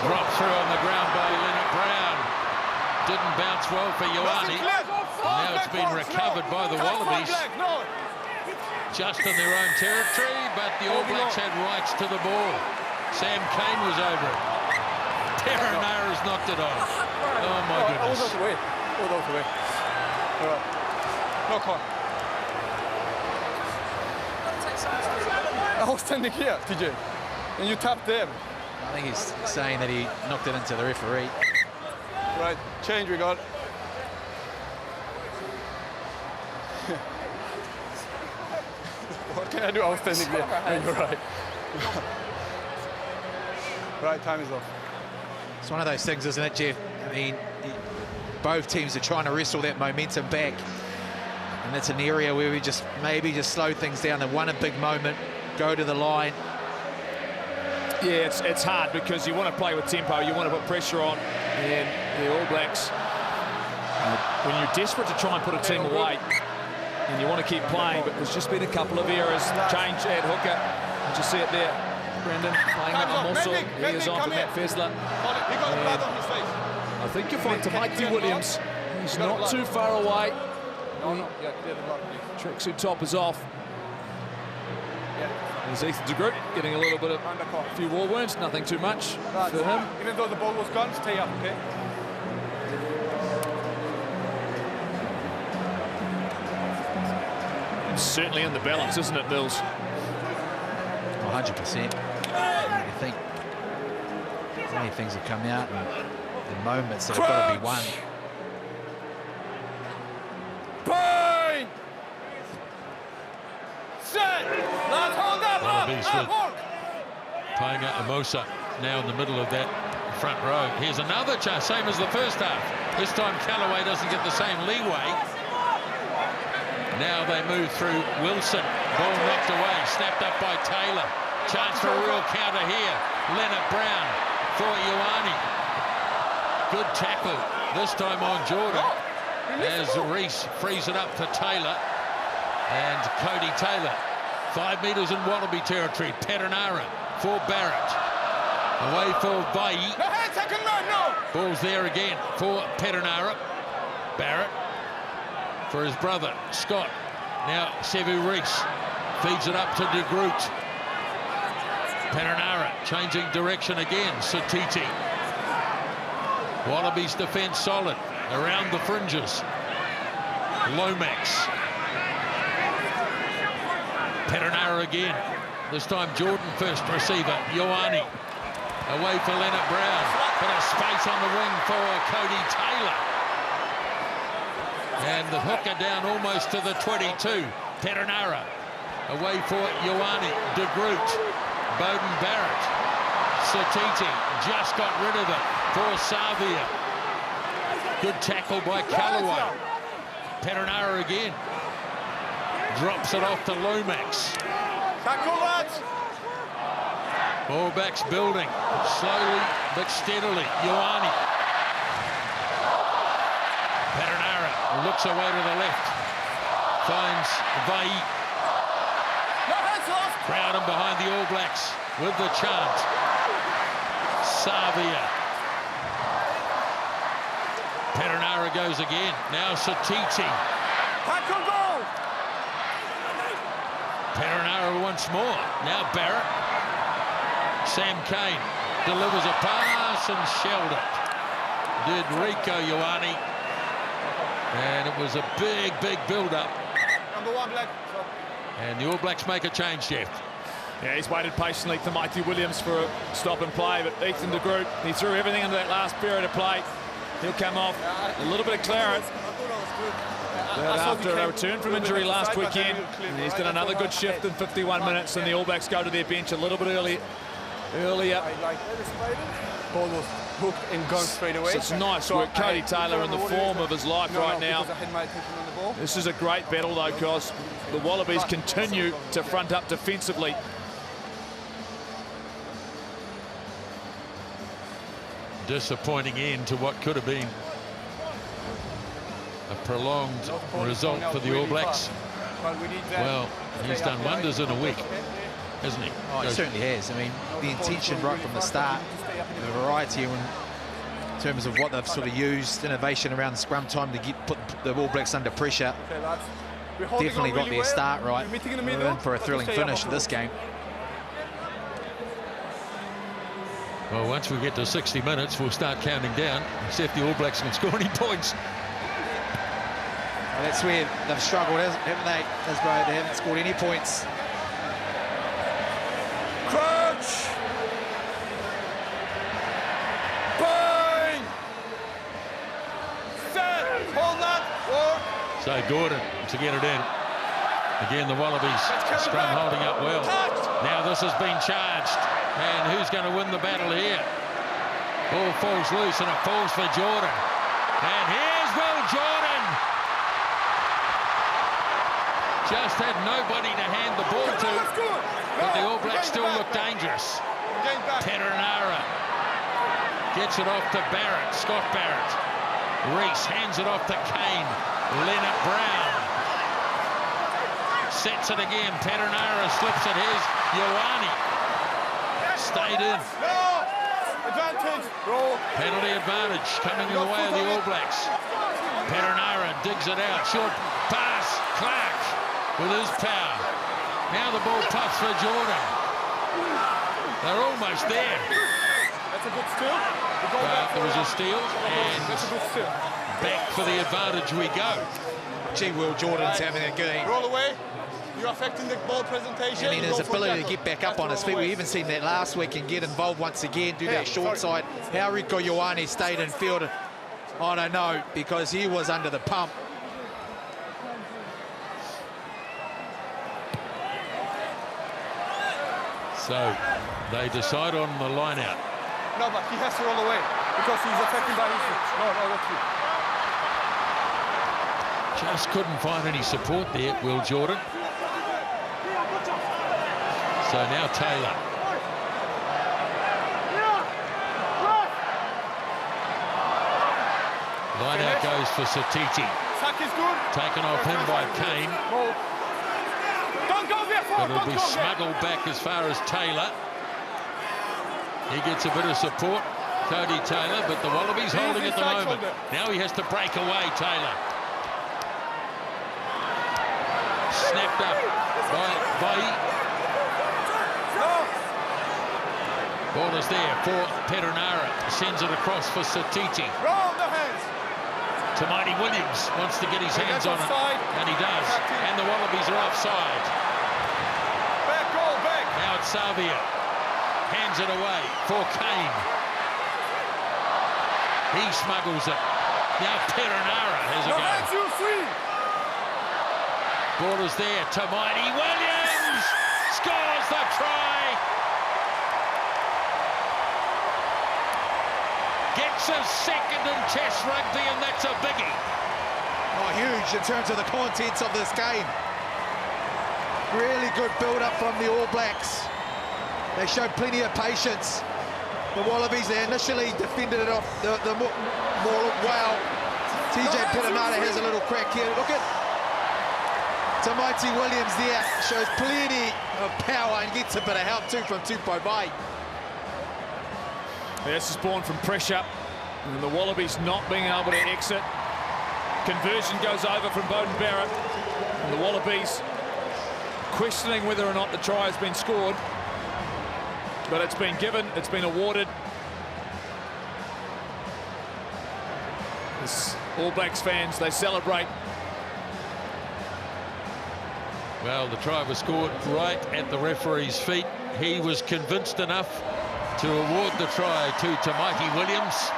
Dropped through on the ground by Lienert-Brown. Didn't bounce well for Ioane. Now it's been recovered by the Wallabies. Just in their own territory, but the All Blacks had rights to the ball. Sam Cane was over it. Perenara's knocked it on. Oh my goodness. All the way. All right. No call. I was standing here, TJ, and you tapped them. I think he's saying that he knocked it into the referee. Right, change we got. What can I do? I was standing there. No, you're right. Right, time is off. It's one of those things, isn't it, Jeff? I mean, both teams are trying to wrestle that momentum back. And it's an area where we just maybe slow things down and won a big moment, go to the line. Yeah, it's hard because you want to play with tempo, you want to put pressure on, and the All Blacks, when you're desperate to try and put a team away, and you want to keep playing, but there's just been a couple of errors. Change at hooker. Did you see it there? Brendan playing up a muscle. He is on to Matt Fezler. I think you'll find Tupou Williams. He's not too far away. Tracksuit top is off. There's Ethan De Groot getting a little bit of a few war wounds, nothing too much for him. Even though the ball was gone, stay up, okay? It's certainly in the balance, isn't it, Mills? 100%. I think many things have come out and the moments that have got to be won. Point! Set! Let's hold up! Wallabies with playing out Amosa now in the middle of that front row. Here's another chance, same as the first half. This time Callaway doesn't get the same leeway. Now they move through Wilson. Ball knocked away, snapped up by Taylor. Chance for a real counter here. Lienert-Brown for Ioane. Good tackle, this time on Jordan. As Reese frees it up for Taylor. And Cody Taylor. 5 metres in Wallaby territory. Perenara for Barrett. Away for Vai. Ball's there again for Perenara. Barrett for his brother, Scott. Now Sevu Reese feeds it up to De Groot. Perenara changing direction again. Satiti. Wallabies defence solid around the fringes. Lomax. Perenara again. This time Jordan first receiver. Ioane away for Lienert-Brown. Bit of space on the wing for Cody Taylor. And the hooker down almost to the 22. Perenara away for Ioane. De Groot. Bowden Barrett. Satiti just got rid of it for Savia. Good tackle by Callaway. Perenara again. Drops it off to Lomax. Tackle, lads. Fullbacks building. Slowly but steadily. Ioane. Perenara looks away to the left. Finds Vai. Crowd behind the All Blacks with the chant. Savia. Perenara goes again. Now Satiti. Tackle goal. Perenara once more. Now Barrett. Sam Kane delivers a pass and shelled it. Did Rico Ioane. And it was a big, big build-up. Number 1, Black. And the All Blacks make a change, Jeff. Yeah, he's waited patiently for Tupou Williams for a stop and play, but Ethan de Groot, he threw everything into that last period of play. He'll come off a little bit of clearance. But after a return from injury last weekend, he's done another good shift in 51 minutes, and the All Blacks go to their bench a little bit earlier. Ball was hooked and gone straight away. So it's nice work. Cody Taylor in the form of his life right now. This is a great battle, though, because the Wallabies continue to front up defensively. Disappointing end to what could have been a prolonged result for the All Blacks. Well, he's done wonders in a week, hasn't he? Oh, he certainly has. I mean, the intention right from the start, the variety in terms of what they've sort of used, innovation around the scrum time to put the All Blacks under pressure. Definitely got their start right. We're in for a thrilling finish of this game. Well, once we get to 60 minutes, we'll start counting down, see if the All Blacks can score any points. Well, that's where they've struggled, haven't they? They haven't scored any points. Crouch! Bang! Set! Hold that! So Gordon to get it in. Again, the Wallabies scrum holding up well. Now this has been charged. And who's going to win the battle here? Ball falls loose and it falls for Jordan. And here's Will Jordan. Just had nobody to hand the ball to, but the All Blacks still look dangerous. Perenara gets it off to Barrett, Scott Barrett. Reese hands it off to Kane. Lienert-Brown sets it again. Perenara slips it. Here's Ioane. Stayed in. Advantage. Roll. Penalty advantage coming in the way of the All Blacks. Perenara digs it out. Short pass. Clarke with his power. Now the ball puffs for Jordan. They're almost there. That's a good steal. There was a steal, and that's a good steal. Back for the advantage we go. Gee, Will Jordan's having a game. Roll away. You're affecting the ball presentation. I mean, his ability to get back up on his feet. We even seen that last week and get involved once again, do that short side. How Rico Ioane stayed in field, I don't know, because he was under the pump. So they decide on the line out. No, but he has to roll away because he's affected by his foot. No, that's you. Just couldn't find any support there, Will Jordan. So now Taylor. Line out goes for Satiti. Sack is good. Taken off him by Kane. Don't go there, But it'll be smuggled back as far as Taylor. He gets a bit of support, Cody Taylor, but the Wallabies holding at the moment. Now he has to break away, Taylor. Snapped up by Ball is there for Perenara. Sends it across for Satiti. Roll the hands. Tupou Williams wants to get his hands on it, and he does. And the Wallabies are offside. Back, goal, back. Now it's Savia. Hands it away for Kane. He smuggles it. Now Perenara has a go. Ball is there. Tupou Williams scores the try. Gets a second in Test rugby, and that's a biggie. Oh, huge in terms of the contents of this game. Really good build-up from the All Blacks. They showed plenty of patience. The Wallabies, they initially defended it off the more well. TJ Perenara has a little crack here. Look at Tupou Williams there. Shows plenty of power and gets a bit of help too from Tupou Williams. This is born from pressure, and the Wallabies not being able to exit. Conversion goes over from Beauden Barrett, and the Wallabies questioning whether or not the try has been scored, but it's been given, it's been awarded. This All Blacks fans, they celebrate. Well, the try was scored right at the referee's feet. He was convinced enough to award the try to Tupou Williams.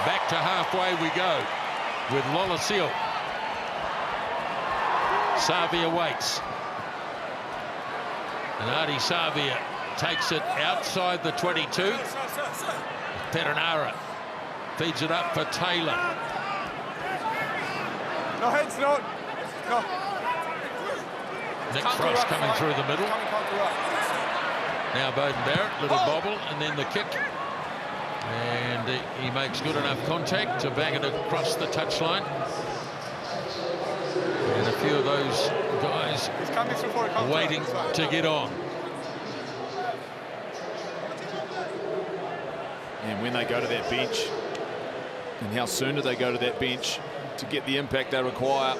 Back to halfway we go with Lolosio. Savia waits. And Adi Savia takes it outside the 22. Perenara feeds it up for Taylor. No heads, no. Nick Frost coming through the middle. Now Beauden Barrett, little bobble, and then the kick. And he makes good enough contact to bang it across the touchline. And a few of those guys waiting to get on. And when they go to that bench, and how soon do they go to that bench to get the impact they require?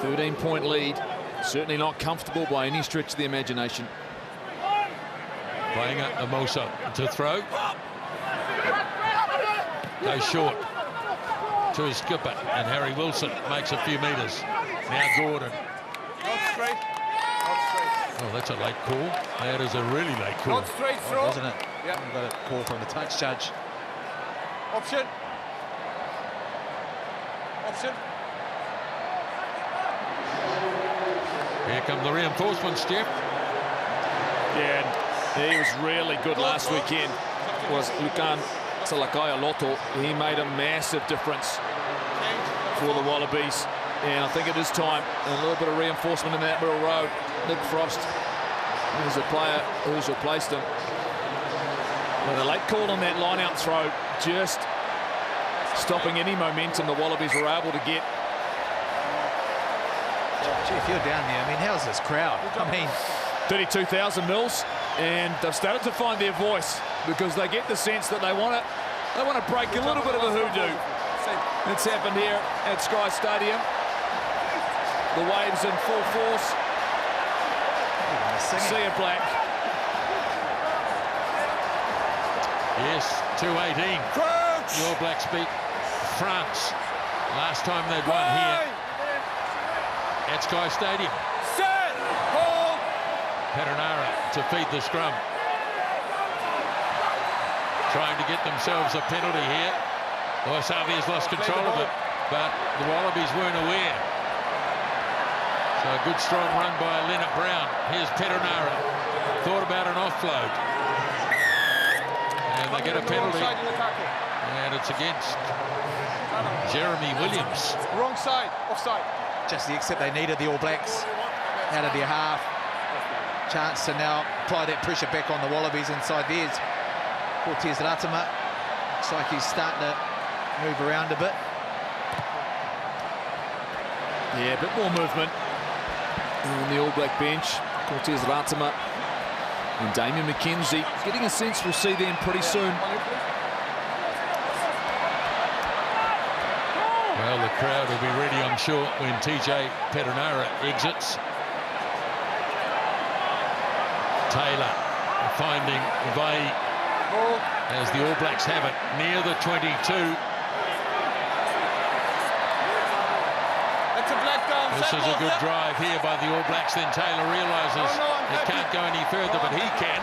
13-point lead. Certainly not comfortable by any stretch of the imagination. Playing up the Mosa to throw. Goes short to his skipper, and Harry Wilson makes a few metres. Now Gordon. Not straight. Not straight. Oh, that's a late call. That is a really late call. Not straight throw. Isn't it? Yeah. We've got a call from the touch judge. Option. Option. Here come the reinforcements, Jeff. Yeah, he was really good last weekend. Was Lukan Salakaya-Loto. He made a massive difference for the Wallabies. And I think it is time. A little bit of reinforcement in that middle row. Nick Frost is a player who's replaced him. But a late call on that line-out throw, just stopping any momentum the Wallabies were able to get. Gee, if you're down there, I mean, how's this crowd? I mean, 32,000 mils, and they've started to find their voice because they get the sense that they want to break a little bit of a hoodoo. It's happened here at Sky Stadium. The waves in full force. See it, Black. Yes, 2:18. The All Blacks beat France. Last time they'd won here at Sky Stadium. Set. Hold. Perenara to feed the scrum. Trying to get themselves a penalty here. Well, Savia's lost control of it, but the Wallabies weren't aware. So a good strong run by Lienert-Brown. Here's Perenara. Thought about an offload. And they get a penalty. And it's against Jeremy Williams. Wrong side. Offside. just the exit they needed, the All Blacks, out of their half. Chance to now apply that pressure back on the Wallabies inside theirs. Cortez Ratama. Looks like he's starting to move around a bit. Yeah, a bit more movement on the All Black bench. Cortez Ratama and Damien McKenzie. Getting a sense we'll see them pretty soon. Well, the crowd will be ready, I'm sure, when TJ Perenara exits. Taylor finding Vai as the All Blacks have it near the 22. This is a good drive here by the All Blacks. Then Taylor realises he can't go any further, but he can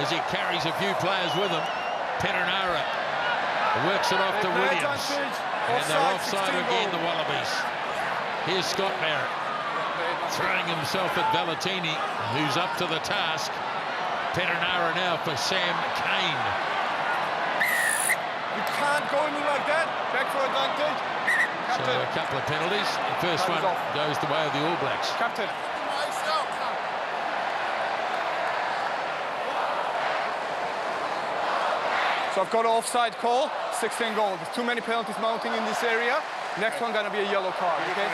as he carries a few players with him. Perenara works it off to Williams, and they're offside again, the Wallabies. Here's Scott Barrett throwing himself at Valentini, who's up to the task. Perenara now for Sam Cane. You can't go in like that. Back for advantage. So a couple of penalties. The first one goes the way of the All Blacks. Captain. So I've got an offside call, 16 goals. There's too many penalties mounting in this area. Next one gonna be a yellow card, okay?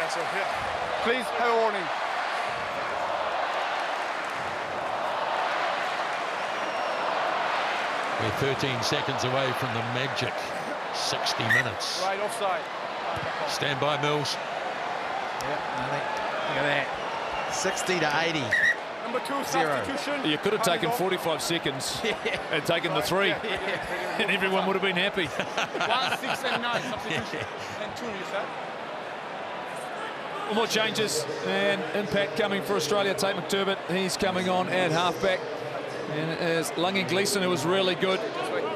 Please have a warning. We're 13 seconds away from the magic 60 minutes. Right, offside. Stand by, Mills. Yep, look at that. 60 to 80. Number 2, substitution. You could have taken 45 seconds and taken the 3, and everyone would have been happy. 1, 6, and 9 substitution. And 2, you said? More changes and impact coming for Australia. Tate McTurbin, he's coming on at halfback. And as Lungi Gleeson, who was really good,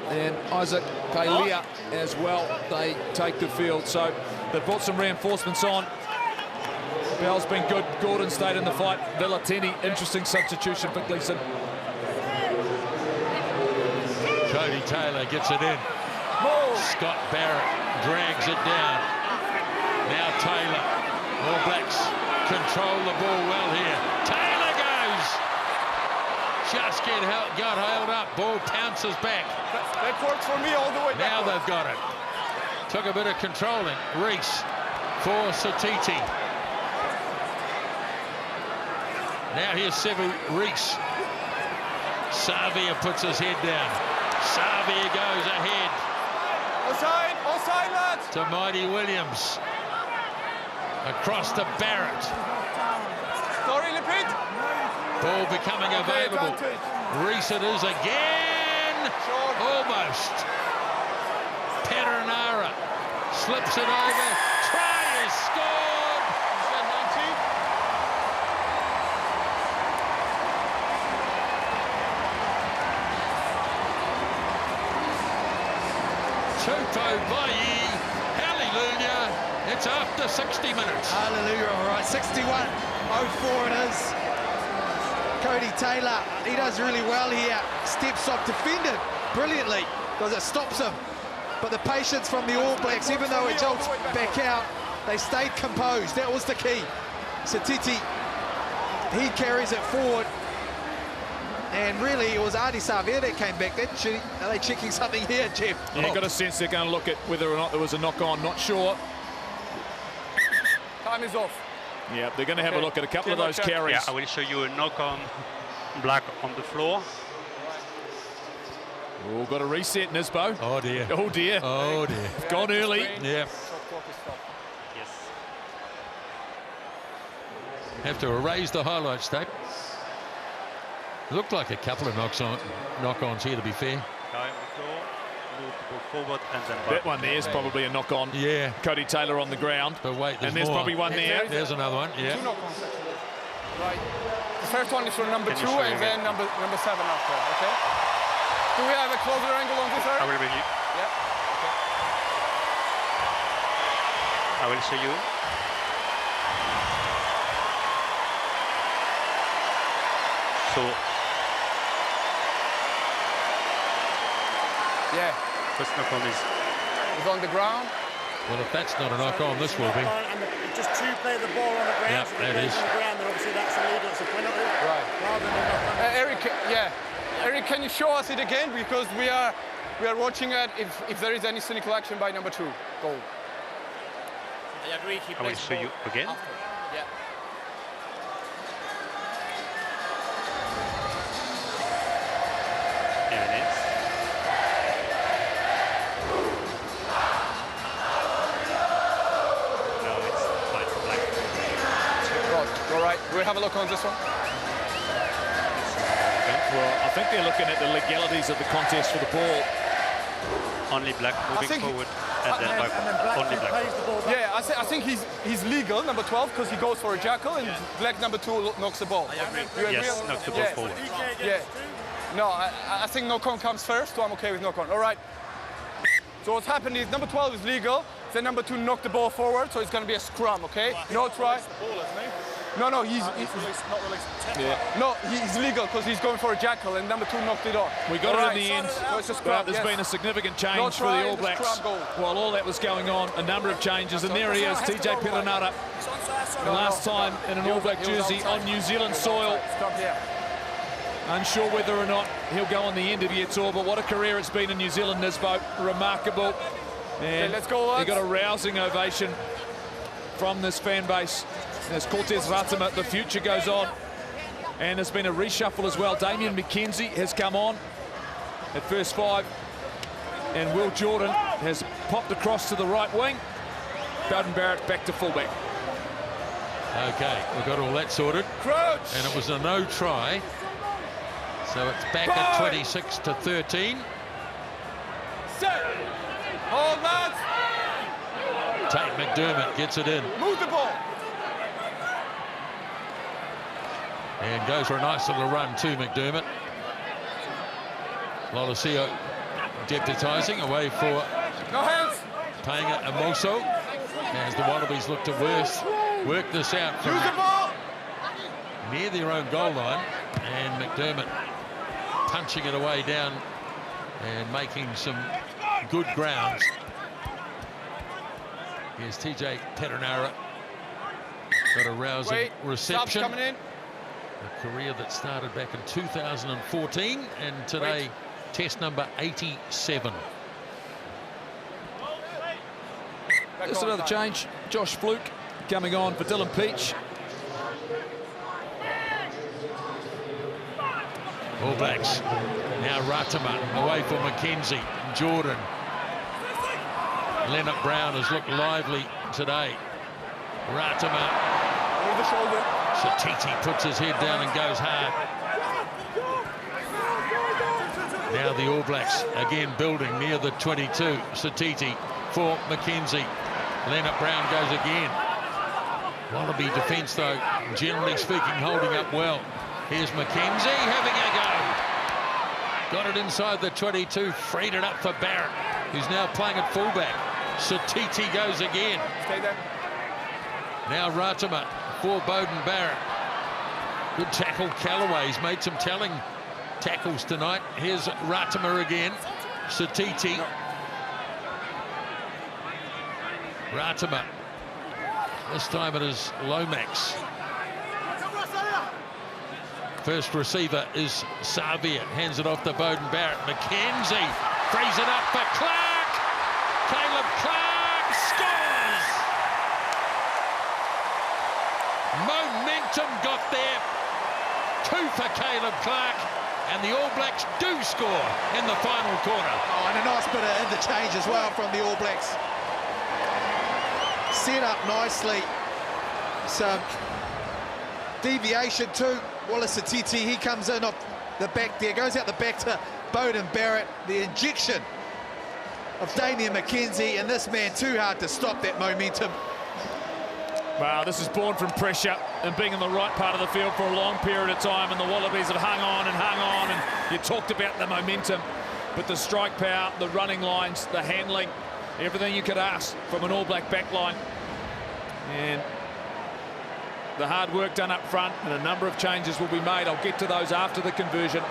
and Isaac Kailea as well, they take the field. So they've brought some reinforcements on. Bell's been good. Gordon stayed in the fight. Valentini, interesting substitution for Gleeson. Cody Taylor gets it in. Scott Barrett drags it down. Now Taylor. All Blacks control the ball well here. Taylor goes. Just got held up. Ball pounces back. That works for me all the way back. Now they've got it. Took a bit of controlling. Reese for Satiti. Now here's Sevu Reese. Savia puts his head down. Savia goes ahead. Offside, lads. To Mighty Williams. Across to Barrett. Sorry, Lipid. Ball becoming available. Reese it is again. Almost. Perenara slips it over. Try is scored. Tupou Williams. Hallelujah. It's after 60 minutes. Hallelujah, all right. 61-04 it is. Cody Taylor, he does really well here. Steps up, defended brilliantly because it stops him. But the patience from the All Blacks, even though it jolts back out, they stayed composed. That was the key. Satiti, he carries it forward. And really, it was Adi Savia that came back. Are they checking something here, Jeff? Yeah, got a sense they're going to look at whether or not there was a knock-on. Not sure. Time is off. Yeah, they're going to have a look at a couple of those carries. Yeah, I will show you a knock on Black on the floor. Oh, got a reset, Nisbo. Oh dear. Oh dear. Oh dear. Gone early. Yeah. Yes. Have to erase the highlights tape. Looked like a couple of knock-ons here, to be fair. Guy on the floor, move the ball forward and then back. That one there is probably a knock-on. Yeah. Cody Taylor on the ground. But wait, and there's more. probably one there. There's another one. Yeah. 2 knock-ons. Right. The first one is for number 2 and then number 7 after. Okay. Do we have a closer angle on this area? I will bring you. Yeah. Okay. I will show you. So. Yeah. First knock-on is on the ground. Well, if that's not a knock-on, this will be. And just 2 play the ball on the ground. Yeah, so that is. On the ground, then obviously that's illegal. It's a penalty. Right. Rather than a knock-on. Eric, yeah. Eric, can you show us it again? Because we are watching it if there is any cynical action by number 2. Goal. I will show you again. Yeah. Here it is. No, it's Black. All right. We'll have a look on this one. It's Well, I think they're looking at the legalities of the contest for the ball. Only black moving forward, and then black only black. Yeah, I think he's legal, number 12, because he goes for a jackal, and black number 2 knocks the ball. I agree. Yes, knocks the ball forward. Yeah. No, I think knock-on comes first, so I'm okay with knock-on. All right. So what's happened is number 12 is legal, then number 2 knocked the ball forward, so it's going to be a scrum, okay? No try. No, he's not released. Yeah. No, he's legal because he's going for a jackal, and number 2 knocked it off. We got it in the end. So it's a scrum, There's been a significant change for the All Blacks. While all that was going on, a number of changes, and there he is, TJ Perenara. The last time in an All Black jersey on New Zealand soil. Unsure whether or not he'll go on the end-of-year tour, but what a career it's been in New Zealand, Nisbo. Remarkable. And let's go, he got a rousing ovation from this fan base. As Cortez Ratama, the future goes on. And there's been a reshuffle as well. Damien McKenzie has come on at first 5. And Will Jordan has popped across to the right wing. Beauden Barrett back to fullback. Okay, we've got all that sorted. Crouch. And it was a no try. So it's back at 26 to 13. Set. Hold, lads. Tate McDermott gets it in. Move the ball. And goes for a nice little run to McDermott. Lolosio deputising away for no hands. Tainga Amoso as the Wallabies look to work this out from near their own goal line, and McDermott punching it away down and making some good grounds. Here's TJ Perenara. Got a rousing reception. Coming in. A career that started back in 2014, and today test number 87. Just another change. Josh Fluke coming on for Dylan Peach. All Blacks. Now Ratama away for McKenzie. Jordan. Lienert-Brown has looked lively today. Ratama. Over the shoulder. Satiti puts his head down and goes hard. Now the All Blacks again building near the 22. Satiti for McKenzie. Lienert-Brown goes again. Wallaby defence, though, generally speaking, holding up well. Here's McKenzie having a go. Got it inside the 22, freed it up for Barrett, who's now playing at fullback. Satiti goes again. Stay there. Now Ratama for Beauden Barrett. Good tackle. Callaway's made some telling tackles tonight. Here's Ratama again. Satiti. Ratama. This time it is Lomax. First receiver is Savia. Hands it off to Beauden Barrett. McKenzie frees it up for Clarke. Caleb Clarke scores. Momentum got there. 2 for Caleb Clarke, and the All Blacks do score in the final quarter. Oh, and a nice bit of interchange as well from the All Blacks. Set up nicely. Some deviation too. Wallace Satiti, he comes in off the back there, goes out the back to Beauden Barrett. The injection of Damien McKenzie, and this man too hard to stop that momentum. Wow, this is born from pressure and being in the right part of the field for a long period of time, and the Wallabies have hung on, and you talked about the momentum, but the strike power, the running lines, the handling, everything you could ask from an All Black back line. And the hard work done up front, and a number of changes will be made. I'll get to those after the conversion.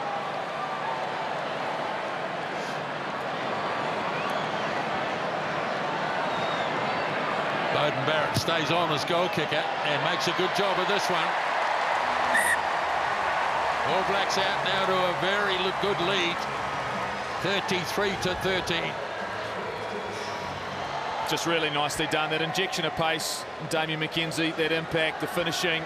Beauden Barrett stays on as goal kicker and makes a good job of this one. All Blacks out now to a very good lead, 33 to 13. Just really nicely done. That injection of pace, Damien McKenzie, that impact, the finishing.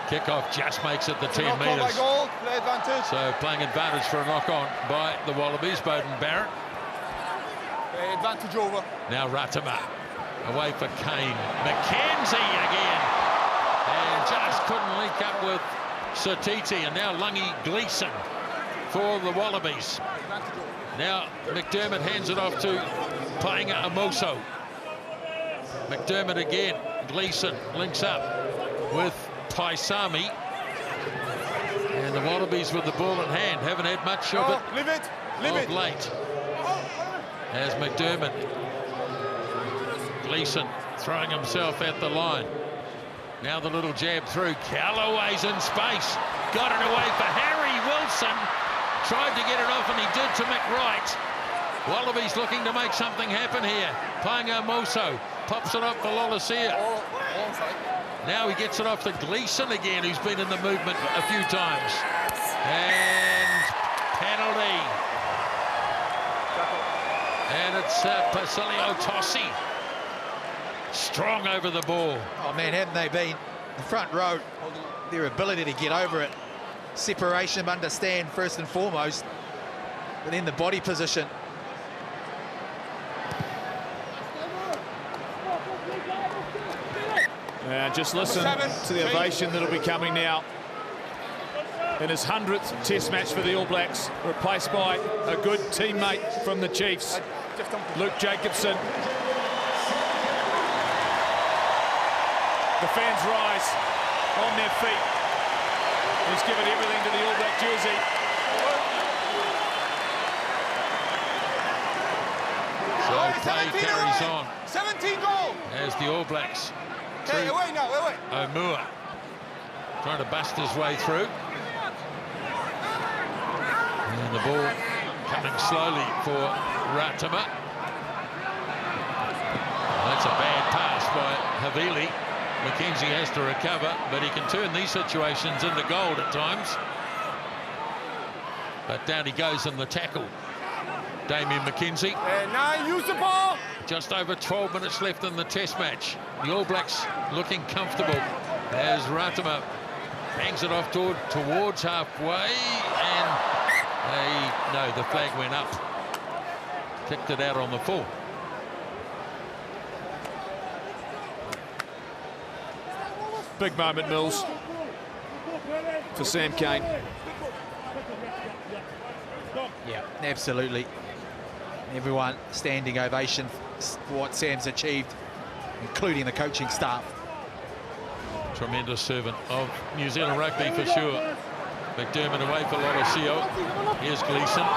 Kickoff just makes it the 10 Knock on by metres. goal, play advantage. So playing advantage for a knock-on by the Wallabies. Beauden Barrett. Play advantage over. Now Ratama away for Kane. McKenzie again. and just couldn't link up with Satiti, and now Lungi Gleeson for the Wallabies. Now McDermott hands it off to Painga Amoso. McDermott again. Gleeson links up with Paisami. And the Wallabies with the ball in hand haven't had much of it of late. As McDermott. Gleeson throwing himself at the line. Now the little jab through. Callaway's in space. Got it away for Harry Wilson. Tried to get it off, and he did to McReight. Wallabies looking to make something happen here. Painga Moso pops it up for Lolasia. Now he gets it off to Gleeson again, who's been in the movement a few times. And penalty. And it's Pasilio Tossi. Strong over the ball. Oh, man, haven't they been the front row? Their ability to get over it. Separation, understand, first and foremost. But then the body position. Just listen to the ovation that'll be coming now. In his 100th Test match for the All Blacks, replaced by a good teammate from the Chiefs, Luke Jacobson. The fans rise on their feet. He's given everything to the All Black jersey. So play carries on. 17 goal. As the All Blacks. Okay, away now, away. Omua trying to bust his way through. And the ball coming slowly for Ratama. That's a bad pass by Havili. McKenzie has to recover, but he can turn these situations into gold at times. But down he goes in the tackle. Damien McKenzie. And now use the ball. Just over 12 minutes left in the Test match. The All Blacks looking comfortable as Ratama bangs it off towards halfway, and no, the flag went up. Kicked it out on the full. Big moment, Mills, for Sam Cane. Yeah, absolutely. Everyone standing ovation for what Sam's achieved, including the coaching staff. Tremendous servant of New Zealand rugby for sure. McDermott away for Lolosio. Here's Gleeson.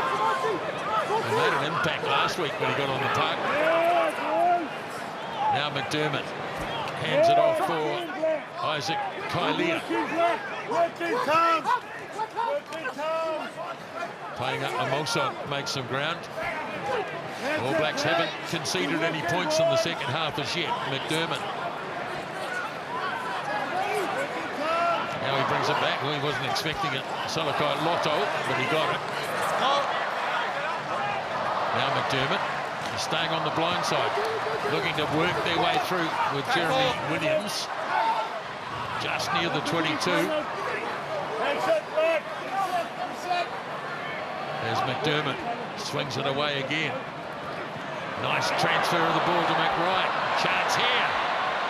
He made an impact last week when he got on the park. Now McDermott hands it off for Isaac Kailia. Playing up Amoso makes some ground. All Blacks haven't conceded any points in the second half as yet. McDermott. Now he brings it back. Well, he wasn't expecting it. Salakai Lotto, but he got it. Now McDermott is staying on the blind side, looking to work their way through with Jeremy Williams. Just near the 22. As McDermott swings it away again. Nice transfer of the ball to McReight. Chance here.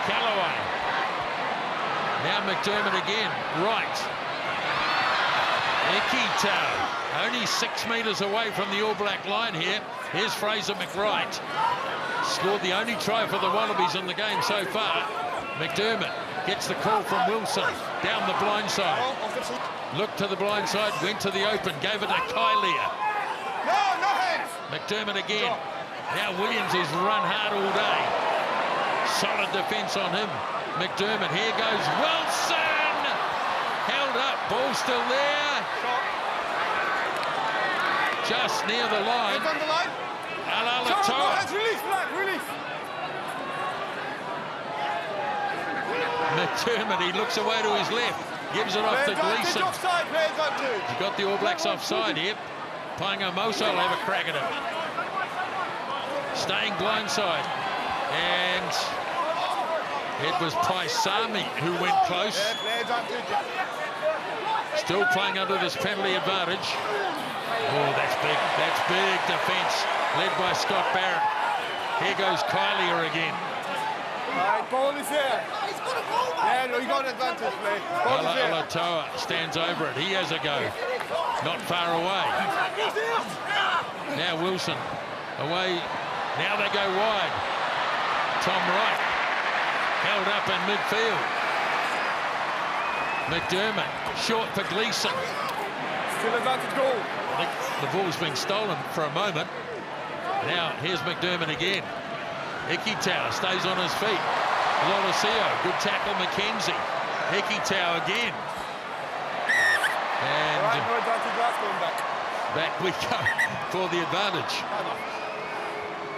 Callaway. Now McDermott again. Right. Ikito. Only 6 metres away from the All Black line here. Here's Fraser McReight. Scored the only try for the Wallabies in the game so far. McDermott gets the call from Wilson. Down the blind side. Looked to the blind side, went to the open, gave it to Kailia. No hands. McDermott again. Now Williams has run hard all day. Solid defence on him. McDermott, here goes Wilson. Held up, ball still there. Just near the line. Hands on the line. Alala Release, Black, release. McDermott, he looks away to his left. Gives it off to Gleeson. Offside, You've got the All Blacks offside here. Painga Moso will have a crack at him. Staying blindside. And it was Paisami who went close. Still playing under this penalty advantage. Oh, that's big. That's big defence led by Scott Barrett. Here goes Kailia again. Right, ball is there. Yeah, no, you got an advantage, mate. Ball is there. Alatoa stands over it. He has a go. Not far away. Now Wilson away. Now they go wide. Tom Wright held up in midfield. McDermott short for Gleeson. Still advantage goal. I think the ball's been stolen for a moment. Now here's McDermott again. Ikitau stays on his feet. Lolosio, good tackle, McKenzie. Ikitau again. And right, no advantage, last going back. Back we go for the advantage.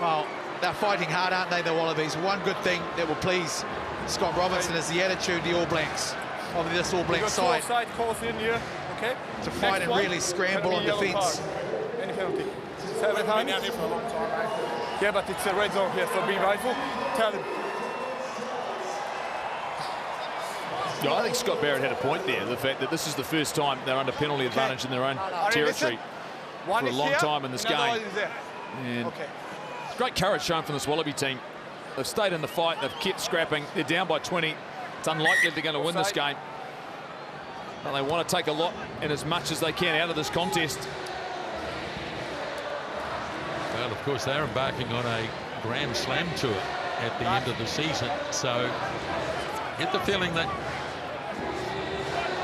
Well, they're fighting hard, aren't they, the Wallabies? One good thing that will please Scott Robinson is the attitude of the All Blacks, of this All Black side. Side calls in here, okay? To fight and really scramble on defence. Any penalty. 7 times. Down here for a long time, right? Yeah, but it's a red zone here, so be mindful. Tell him. Yeah, I think Scott Barrett had a point there, the fact that this is the first time they're under penalty advantage in their own territory for a long time in this game. And great courage shown from this Wallaby team. They've stayed in the fight, they've kept scrapping, they're down by 20. It's unlikely they're going to win this game. But they want to take a lot and as much as they can out of this contest. Well, of course, they're embarking on a Grand Slam tour at the end of the season. So get the feeling that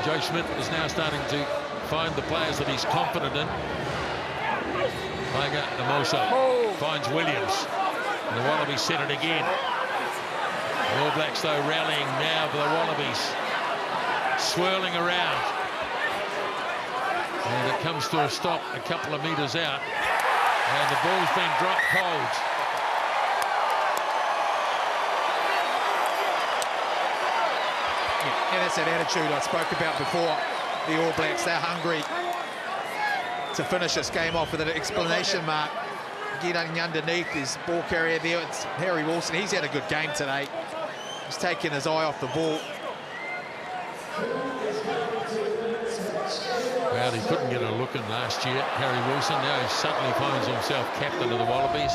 Joe Schmidt is now starting to find the players that he's confident in. Tiger Namosa finds Williams. And the Wallabies set it again. The All Blacks, though, rallying now for the Wallabies. Swirling around. And it comes to a stop a couple of metres out. And the ball's been dropped cold. Yeah, that's that attitude I spoke about before. The All Blacks, they're hungry to finish this game off with an exclamation mark. Getting underneath his ball carrier there, it's Harry Wilson. He's had a good game today. He's taken his eye off the ball. Well, he couldn't get a look in last year, Harry Wilson. Now he suddenly finds himself captain of the Wallabies.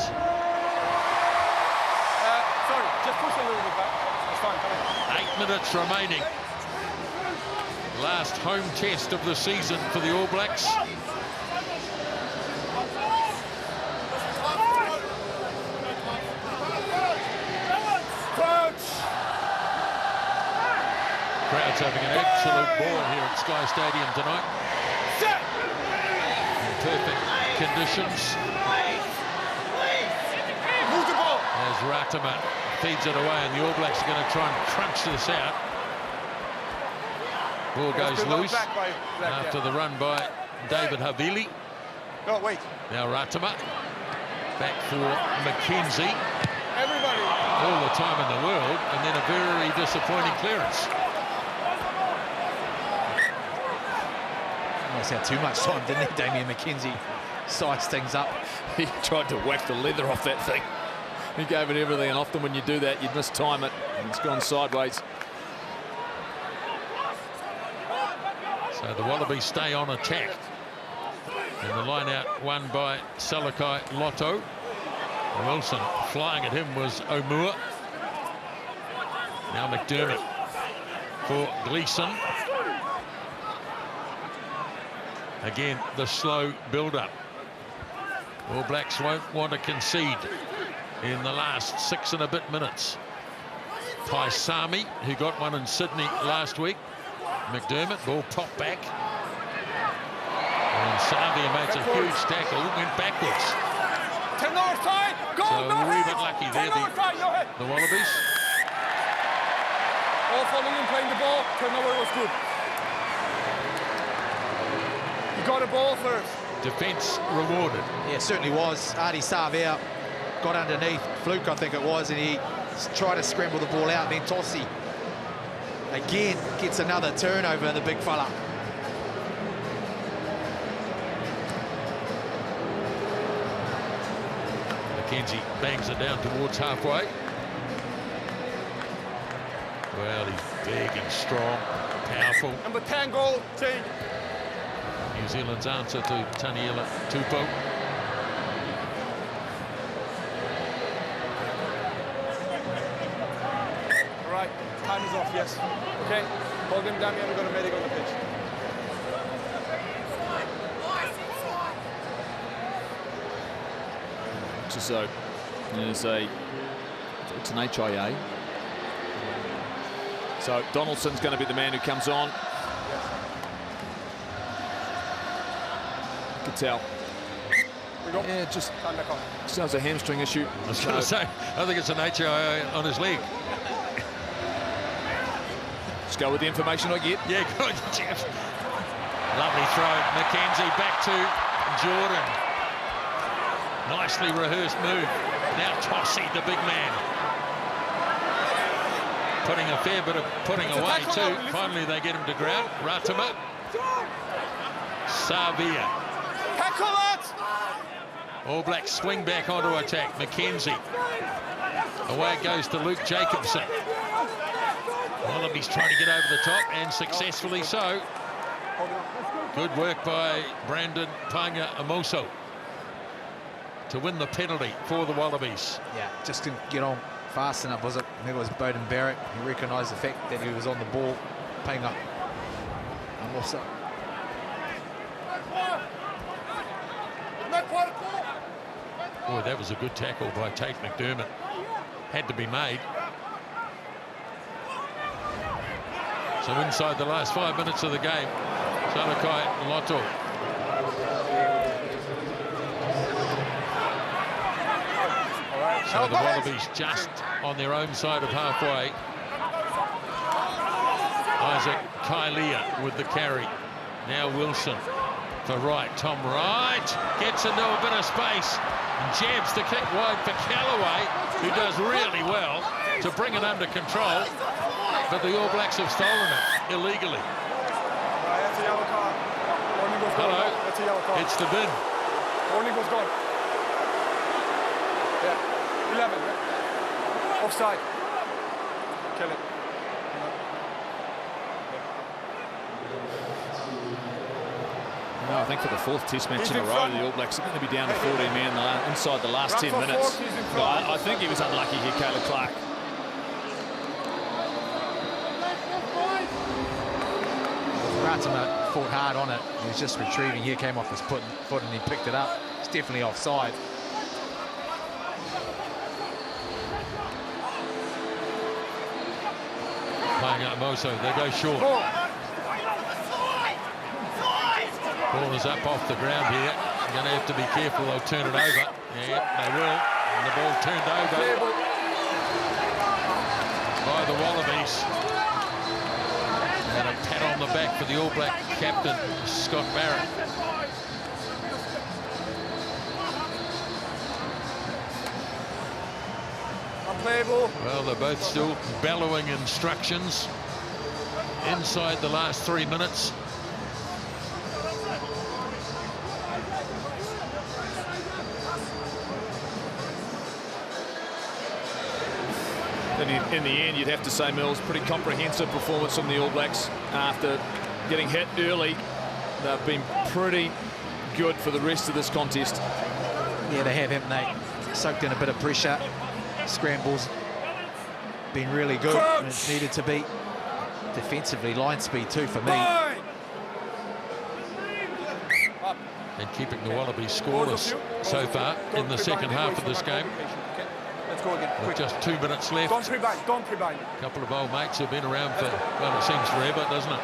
Sorry, just push a little bit back. It's fine, come on. 8 minutes remaining. Last home test of the season for the All Blacks. Crowd's having an absolute ball here at Sky Stadium tonight. In perfect conditions. Move the ball. As Ratama feeds it away, and the All Blacks are going to try and crunch this out. Ball goes loose after the run by David Havili. No, wait. Now Ratama back for McKenzie. Everybody. All the time in the world, and then a very disappointing clearance. Almost had too much time, didn't he, Damien McKenzie? Sized things up. He tried to whack the leather off that thing. He gave it everything, and often when you do that, you'd mistime it, and it's gone sideways. So the Wallabies stay on attack. And the line out won by Salakai Lotto. Wilson flying at him was Omua. Now McDermott for Gleeson. Again, the slow build-up. All Blacks won't want to concede in the last 6 and a bit minutes. Paisami, who got one in Sydney last week. McDermott, ball popped back. And Savia makes a huge tackle, went backwards. 10 north side, go, so no a wee head. bit lucky 10 there, north side, no head. the Wallabies. All following him, playing the ball, turnover was good. You got a ball first. Defence rewarded. Yeah, it certainly was. Artie Savia got underneath, Fluke I think it was, and he tried to scramble the ball out, and then Tossi again gets another turnover, the big fella. McKenzie bangs it down towards halfway. Well, he's big and strong, powerful. Number 10 goal, change. New Zealand's answer to Taniela Tupou. right? Time is off, yes. Okay, hold him down here, we've got a medic on the pitch. Just so there's it's an HIA. So Donaldson's going to be the man who comes on. You can tell. Yeah, just has a hamstring issue. I was going to say, I think it's an HIA on his leg. Just go with the information I get. Yeah, good, Jeff. Lovely throw. McKenzie back to Jordan. Nicely rehearsed move. Now Tossie, the big man. Putting a fair bit of putting away too. Finally they get him to ground. Ratama. Savia. All Blacks swing back onto attack. McKenzie. Away it goes to Luke Jacobson. Wallabies trying to get over the top, and successfully so. Good work by Brandon Panga Amoso to win the penalty for the Wallabies. Yeah, just couldn't get on fast enough, was it? I think it was Bowden Barrett. He recognised the fact that he was on the ball. Panga Amoso. Boy, that was a good tackle by Tate McDermott. Had to be made. So inside the last 5 minutes of the game, Salakai Lotto. So the Wallabies just on their own side of halfway. Isaac Kailia with the carry. Now Wilson for Wright. Tom Wright gets into a bit of space and jabs the kick wide for Callaway, who does really well to bring it under control. But the All Blacks have stolen it illegally. Hello, it's the bin. Warning was gone. Yeah, 11. Yeah. Offside. Kill it. No, I think for the fourth test match in a row, the All Blacks are going to be down to 14 men inside the last 10 minutes. No, I think he was unlucky here, Caleb Clarke. Ratama fought hard on it. He was just retrieving. Here came off his foot and he picked it up. It's definitely offside. Playing out Moso, they go short. Ball is up off the ground here. You're going to have to be careful, they'll turn it over. Yeah, they will. And the ball turned over by the Wallabies. And a pat on the back for the All Black captain, Scott Barrett. Unplayable. Well, they're both still bellowing instructions inside the last 3 minutes. In the end, you'd have to say, Mills, pretty comprehensive performance from the All Blacks after getting hit early. They've been pretty good for the rest of this contest. Yeah, they have, haven't they? Soaked in a bit of pressure. Scrambles been really good. And it needed to be defensively. Line speed too for me. And keeping the Wallabies scoreless so far in the second half of this game. Let's go again. With just 2 minutes left. Don't pre-bind, don't pre-bind. A couple of old mates who've been around for, well, it seems forever, doesn't it?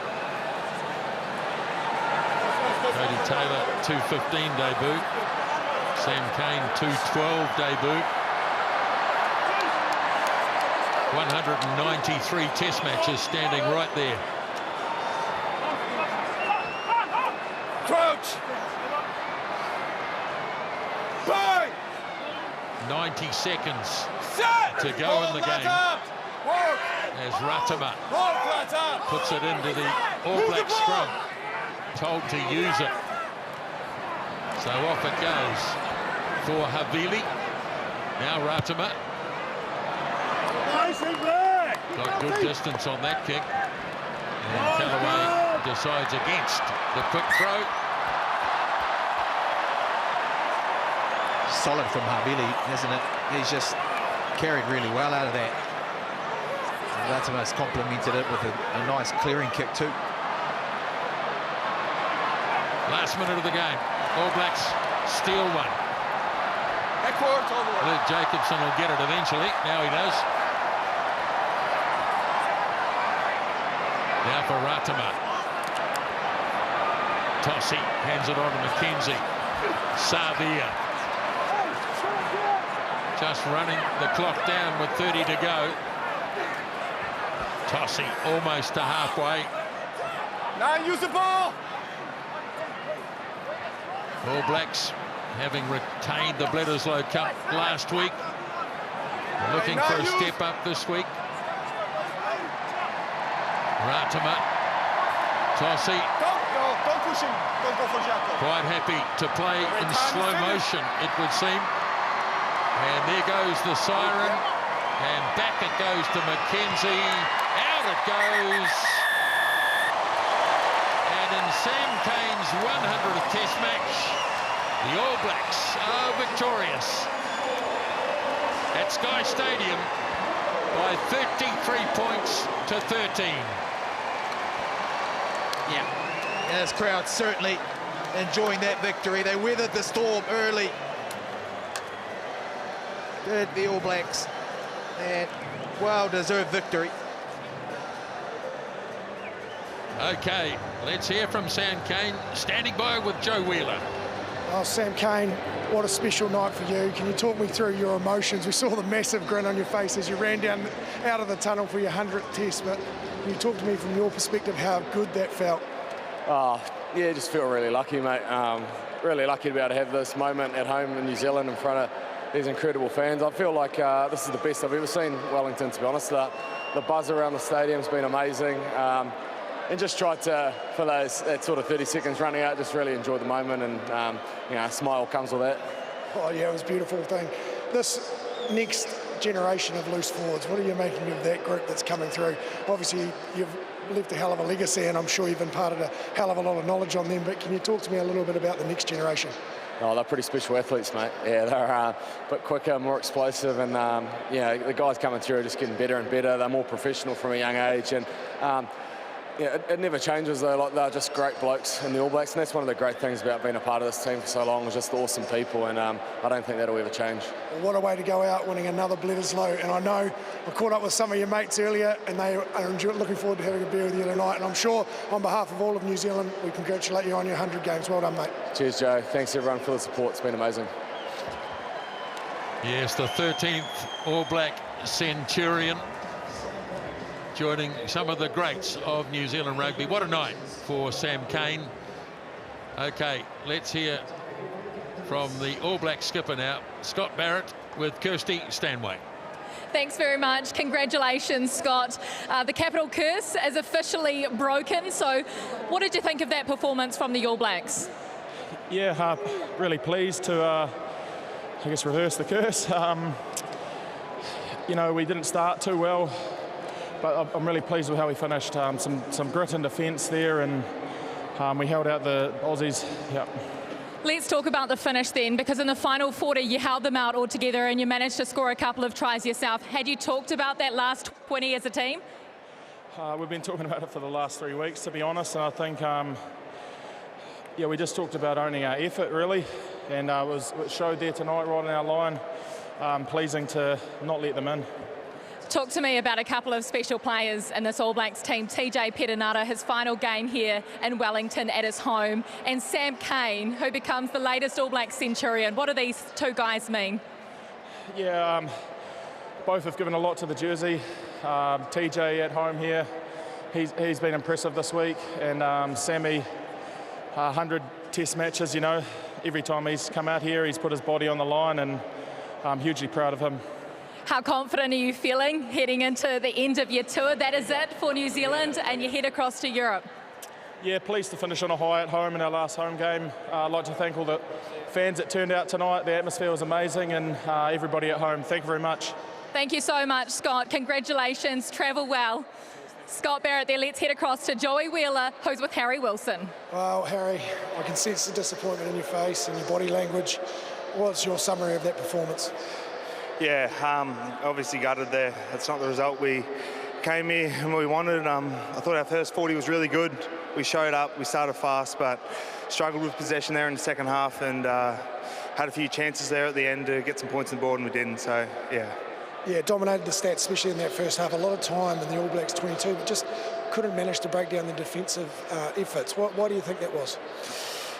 Cody Taylor, 2:15 debut. Sam Cane, 2:12 debut. 193 test matches standing right there. Crouch! Bang! 90 seconds to go in the game as Ratama puts it into the All Black scrum. Told to use it. So off it goes for Havili. Now Ratama. Got good distance on that kick. And Callaway decides against the quick throw. Solid from Havili, isn't it? He's just carried really well out of that. Ratima's complemented it with a nice clearing kick too. Last minute of the game. All Blacks steal one. Backwards all the way. Jacobson will get it eventually. Now he does. Now for Ratima. Tossi hands it on to McKenzie. Savia. Just running the clock down with 30 to go. Tossi almost to halfway. Now use the ball. All Blacks having retained the Bledisloe Cup last week. Looking for a step up this week. Ratima. Tossi. Don't push him. Don't go for Jacob. Quite happy to play in slow motion, it would seem. And there goes the siren. And back it goes to McKenzie. Out it goes. And in Sam Cane's 100th Test match, the All Blacks are victorious at Sky Stadium by 33 points to 13. Yeah, and this crowd certainly enjoying that victory. They weathered the storm early. Did the All Blacks, and well-deserved victory. Okay, let's hear from Sam Cane, standing by with Joe Wheeler. Oh, Sam Cane, what a special night for you. Can you talk me through your emotions? We saw the massive grin on your face as you ran down out of the tunnel for your 100th Test, but can you talk to me from your perspective how good that felt? Oh, yeah, just feel really lucky, mate. Really lucky to be able to have this moment at home in New Zealand in front of these incredible fans. I feel like this is the best I've ever seen Wellington, to be honest. The buzz around the stadium's been amazing. And just tried to, for that sort of 30 seconds running out, just really enjoyed the moment, and you know, a smile comes with that. Oh yeah, it was a beautiful thing. This next generation of loose forwards, what are you making of that group that's coming through? Obviously, you've left a hell of a legacy, and I'm sure you've imparted a hell of a lot of knowledge on them, but can you talk to me a little bit about the next generation? Oh, they're pretty special athletes, mate. Yeah, they're a bit quicker, more explosive, and yeah, the guys coming through are just getting better and better. They're more professional from a young age, and yeah, it never changes though. Like, they're just great blokes in the All Blacks, and that's one of the great things about being a part of this team for so long, is just the awesome people, and I don't think that'll ever change. Well, what a way to go out winning another Bledisloe, and I know I caught up with some of your mates earlier, and they are looking forward to having a beer with you tonight, and I'm sure on behalf of all of New Zealand, we congratulate you on your 100 games. Well done, mate. Cheers, Joe. Thanks everyone for the support. It's been amazing. Yes, the 13th All Black Centurion, joining some of the greats of New Zealand rugby. What a night for Sam Cane. Okay, let's hear from the All Black skipper now, Scott Barrett, with Kirsty Stanway. Thanks very much. Congratulations, Scott. The capital curse is officially broken. So what did you think of that performance from the All Blacks? Yeah, really pleased to, I guess, reverse the curse. You know, we didn't start too well, but I'm really pleased with how we finished. Some grit and defence there, and we held out the Aussies. Yep. Let's talk about the finish then, because in the final 40 you held them out altogether and you managed to score a couple of tries yourself. Had you talked about that last 20 as a team? We've been talking about it for the last 3 weeks, to be honest, and I think yeah, we just talked about owning our effort really, and it showed there tonight right on our line. Pleasing to not let them in. Talk to me about a couple of special players in this All Blacks team. TJ Perenara, his final game here in Wellington at his home, and Sam Cane, who becomes the latest All Black Centurion. What do these two guys mean? Yeah, both have given a lot to the jersey. TJ at home here, he's been impressive this week, and Sammy, 100 Test matches, you know. Every time he's come out here, he's put his body on the line, and I'm hugely proud of him. How confident are you feeling heading into the end of your tour? That is it for New Zealand, and you head across to Europe. Yeah, pleased to finish on a high at home in our last home game. I'd like to thank all the fans that turned out tonight. The atmosphere was amazing, and everybody at home, thank you very much. Thank you so much, Scott. Congratulations, travel well. Scott Barrett there. Let's head across to Joey Wheeler, who's with Harry Wilson. Well, Harry, I can sense the disappointment in your face and your body language. What's your summary of that performance? Yeah, obviously gutted there. That's not the result we came here and what we wanted. I thought our first 40 was really good. We showed up, we started fast, but struggled with possession there in the second half, and had a few chances there at the end to get some points on the board, and we didn't, so yeah. Yeah, dominated the stats, especially in that first half. A lot of time in the All Blacks 22, but just couldn't manage to break down the defensive efforts. Why do you think that was?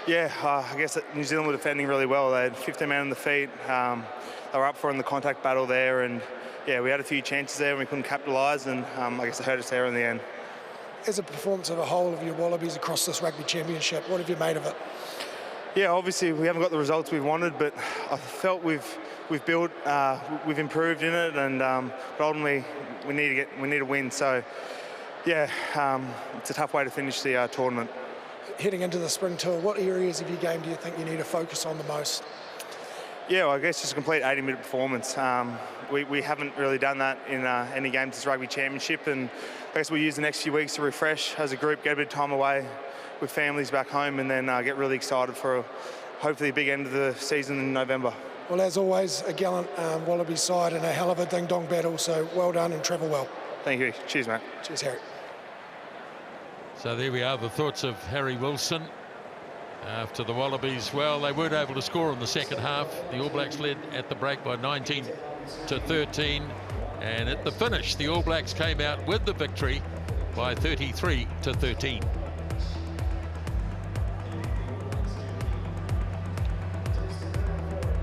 Yeah, I guess that New Zealand were defending really well. They had 15 men on the feet. They were up for in the contact battle there, and yeah, we had a few chances there and we couldn't capitalise, and I guess it hurt us there in the end. As a performance of a whole of your Wallabies across this Rugby Championship, what have you made of it? Yeah, obviously we haven't got the results we wanted, but I felt we've built, we've improved in it, and but ultimately we need to win. So yeah, it's a tough way to finish the tournament. Heading into the spring tour, what areas of your game do you think you need to focus on the most? Yeah, well, I guess just a complete 80-minute performance. We haven't really done that in any games this Rugby Championship, and I guess we'll use the next few weeks to refresh as a group, get a bit of time away with families back home, and then get really excited for hopefully a big end of the season in November. Well, as always, a gallant Wallabies side and a hell of a ding-dong battle, so well done and travel well. Thank you. Cheers, mate. Cheers, Harry. So there we are, the thoughts of Harry Wilson after the Wallabies. Well, they weren't able to score in the second half. The All Blacks led at the break by 19-13, and at the finish the All Blacks came out with the victory by 33-13.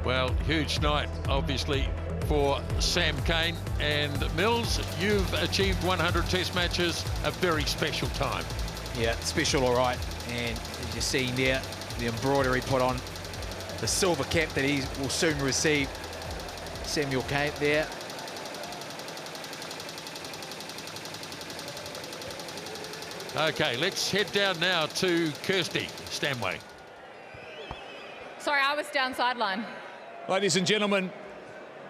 Well, huge night obviously for Sam Cane, and Mills, you've achieved 100 test matches, a very special time. Yeah, special, all right. And as you're seeing there, the embroidery put on the silver cap that he will soon receive. Samuel Cane there. Okay, let's head down now to Kirsty Stanway. Sorry, I was down sideline. Ladies and gentlemen,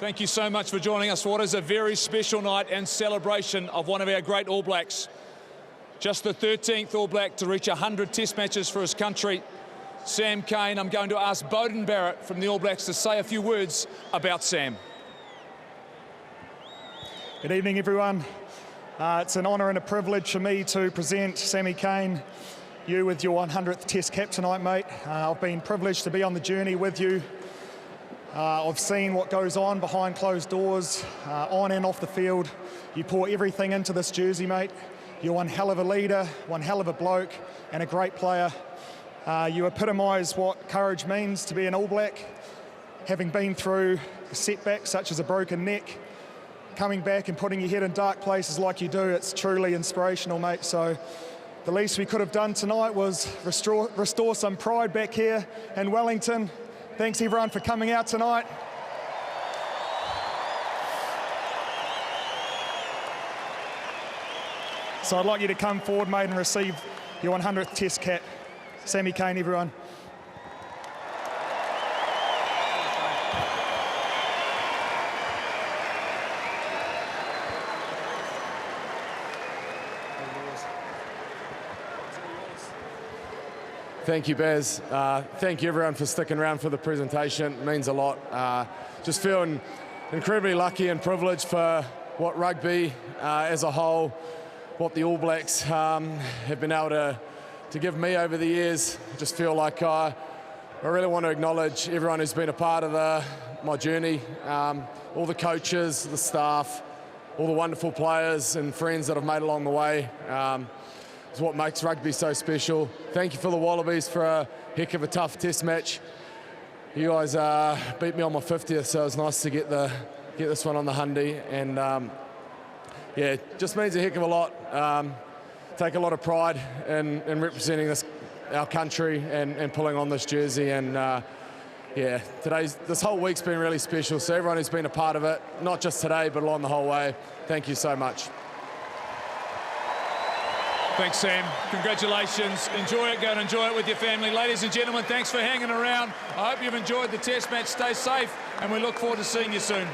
thank you so much for joining us for what is a very special night and celebration of one of our great All Blacks. Just the 13th All Black to reach 100 test matches for his country. Sam Cane, I'm going to ask Beauden Barrett from the All Blacks to say a few words about Sam. Good evening, everyone. It's an honour and a privilege for me to present Sammy Cane, you with your 100th test cap tonight, mate. I've been privileged to be on the journey with you. I've seen what goes on behind closed doors, on and off the field. You pour everything into this jersey, mate. You're one hell of a leader, one hell of a bloke, and a great player. You epitomise what courage means to be an All Black. Having been through setbacks such as a broken neck, coming back and putting your head in dark places like you do, it's truly inspirational, mate. So the least we could have done tonight was restore some pride back here in Wellington. Thanks everyone for coming out tonight. So I'd like you to come forward, mate, and receive your 100th test cap. Sammy Cane, everyone. Thank you, Baz. Thank you, everyone, for sticking around for the presentation. It means a lot. Just feeling incredibly lucky and privileged for what rugby as a whole, what the All Blacks have been able to give me over the years. I just feel like I really want to acknowledge everyone who's been a part of my journey, all the coaches, the staff, all the wonderful players and friends that I've made along the way. It's what makes rugby so special. Thank you for the Wallabies for a heck of a tough test match. You guys beat me on my 50th, so it was nice to get this one on the Hundy, and yeah, it just means a heck of a lot. Take a lot of pride in representing our country and pulling on this jersey, and yeah, this whole week's been really special, so everyone who's been a part of it, not just today but along the whole way, thank you so much. Thanks, Sam. Congratulations. Enjoy it. Go and enjoy it with your family. Ladies and gentlemen, thanks for hanging around. I hope you've enjoyed the test match. Stay safe, and we look forward to seeing you soon.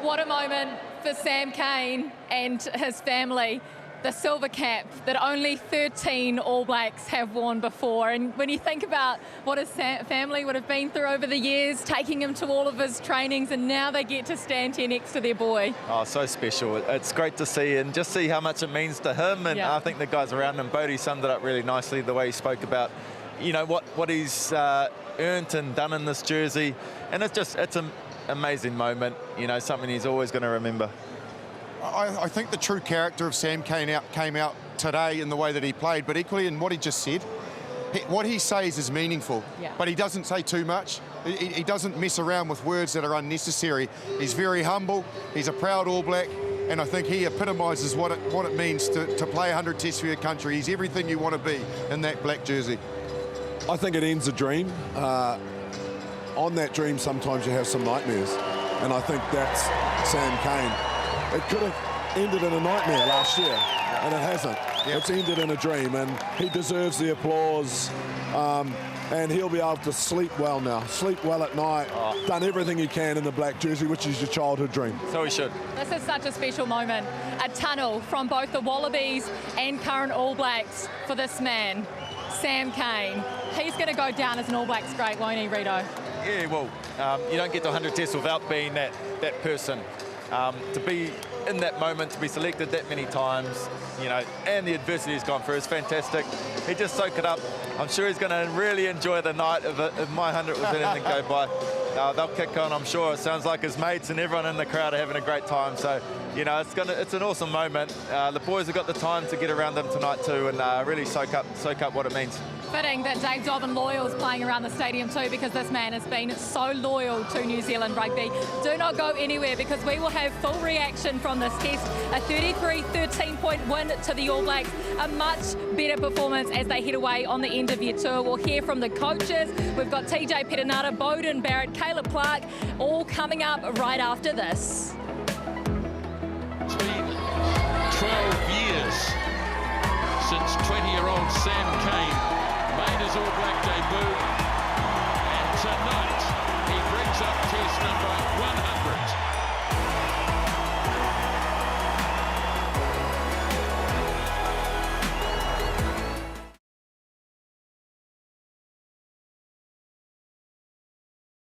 What a moment for Sam Cane and his family. the silver cap that only 13 All Blacks have worn before. And when you think about what his family would have been through over the years, taking him to all of his trainings, and now they get to stand here next to their boy. Oh, so special. It's great to see, and just see how much it means to him. And I think the guys around him, Bodie summed it up really nicely, the way he spoke about, you know, what he's earned and done in this jersey. And it's an amazing moment, you know, something he's always going to remember. I think the true character of Sam came out today in the way that he played, but equally in what he just said. What he says is meaningful, but he doesn't say too much. He doesn't mess around with words that are unnecessary. He's very humble. He's a proud All Black, and I think he epitomises what it means to play 100 tests for your country. He's everything you want to be in that black jersey. I think it ends a dream. On that dream, sometimes you have some nightmares, and I think that's Sam Cane. It could have ended in a nightmare last year, and it hasn't. It's ended in a dream, and he deserves the applause. And he'll be able to sleep well now, sleep well at night, done everything he can in the black jersey, which is your childhood dream. So he should. This is such a special moment. A tunnel from both the Wallabies and current All Blacks for this man, Sam Cane. He's going to go down as an All Blacks great, won't he, Rito? Yeah, well, you don't get to 100 tests without being that person. To be in that moment, to be selected that many times, you know, and the adversity he's gone through is fantastic. He just soak it up. I'm sure he's going to really enjoy the night if my 100 was anything go by. They'll kick on, I'm sure. It sounds like his mates and everyone in the crowd are having a great time. So, you know, it's an awesome moment. The boys have got the time to get around them tonight too, and really soak up what it means. Fitting that Dave Dobbin Loyal's playing around the stadium too, because this man has been so loyal to New Zealand rugby. Do not go anywhere, because we will have full reaction from this test. A 33-13 point win to the All Blacks. A much better performance as they head away on the end of your tour. We'll hear from the coaches. We've got TJ Perenara, Bowden Barrett, Caleb Clarke, all coming up right after this. It's been 12 years since 20-year-old Sam Cane made his All Black debut, and tonight he brings up test number 100.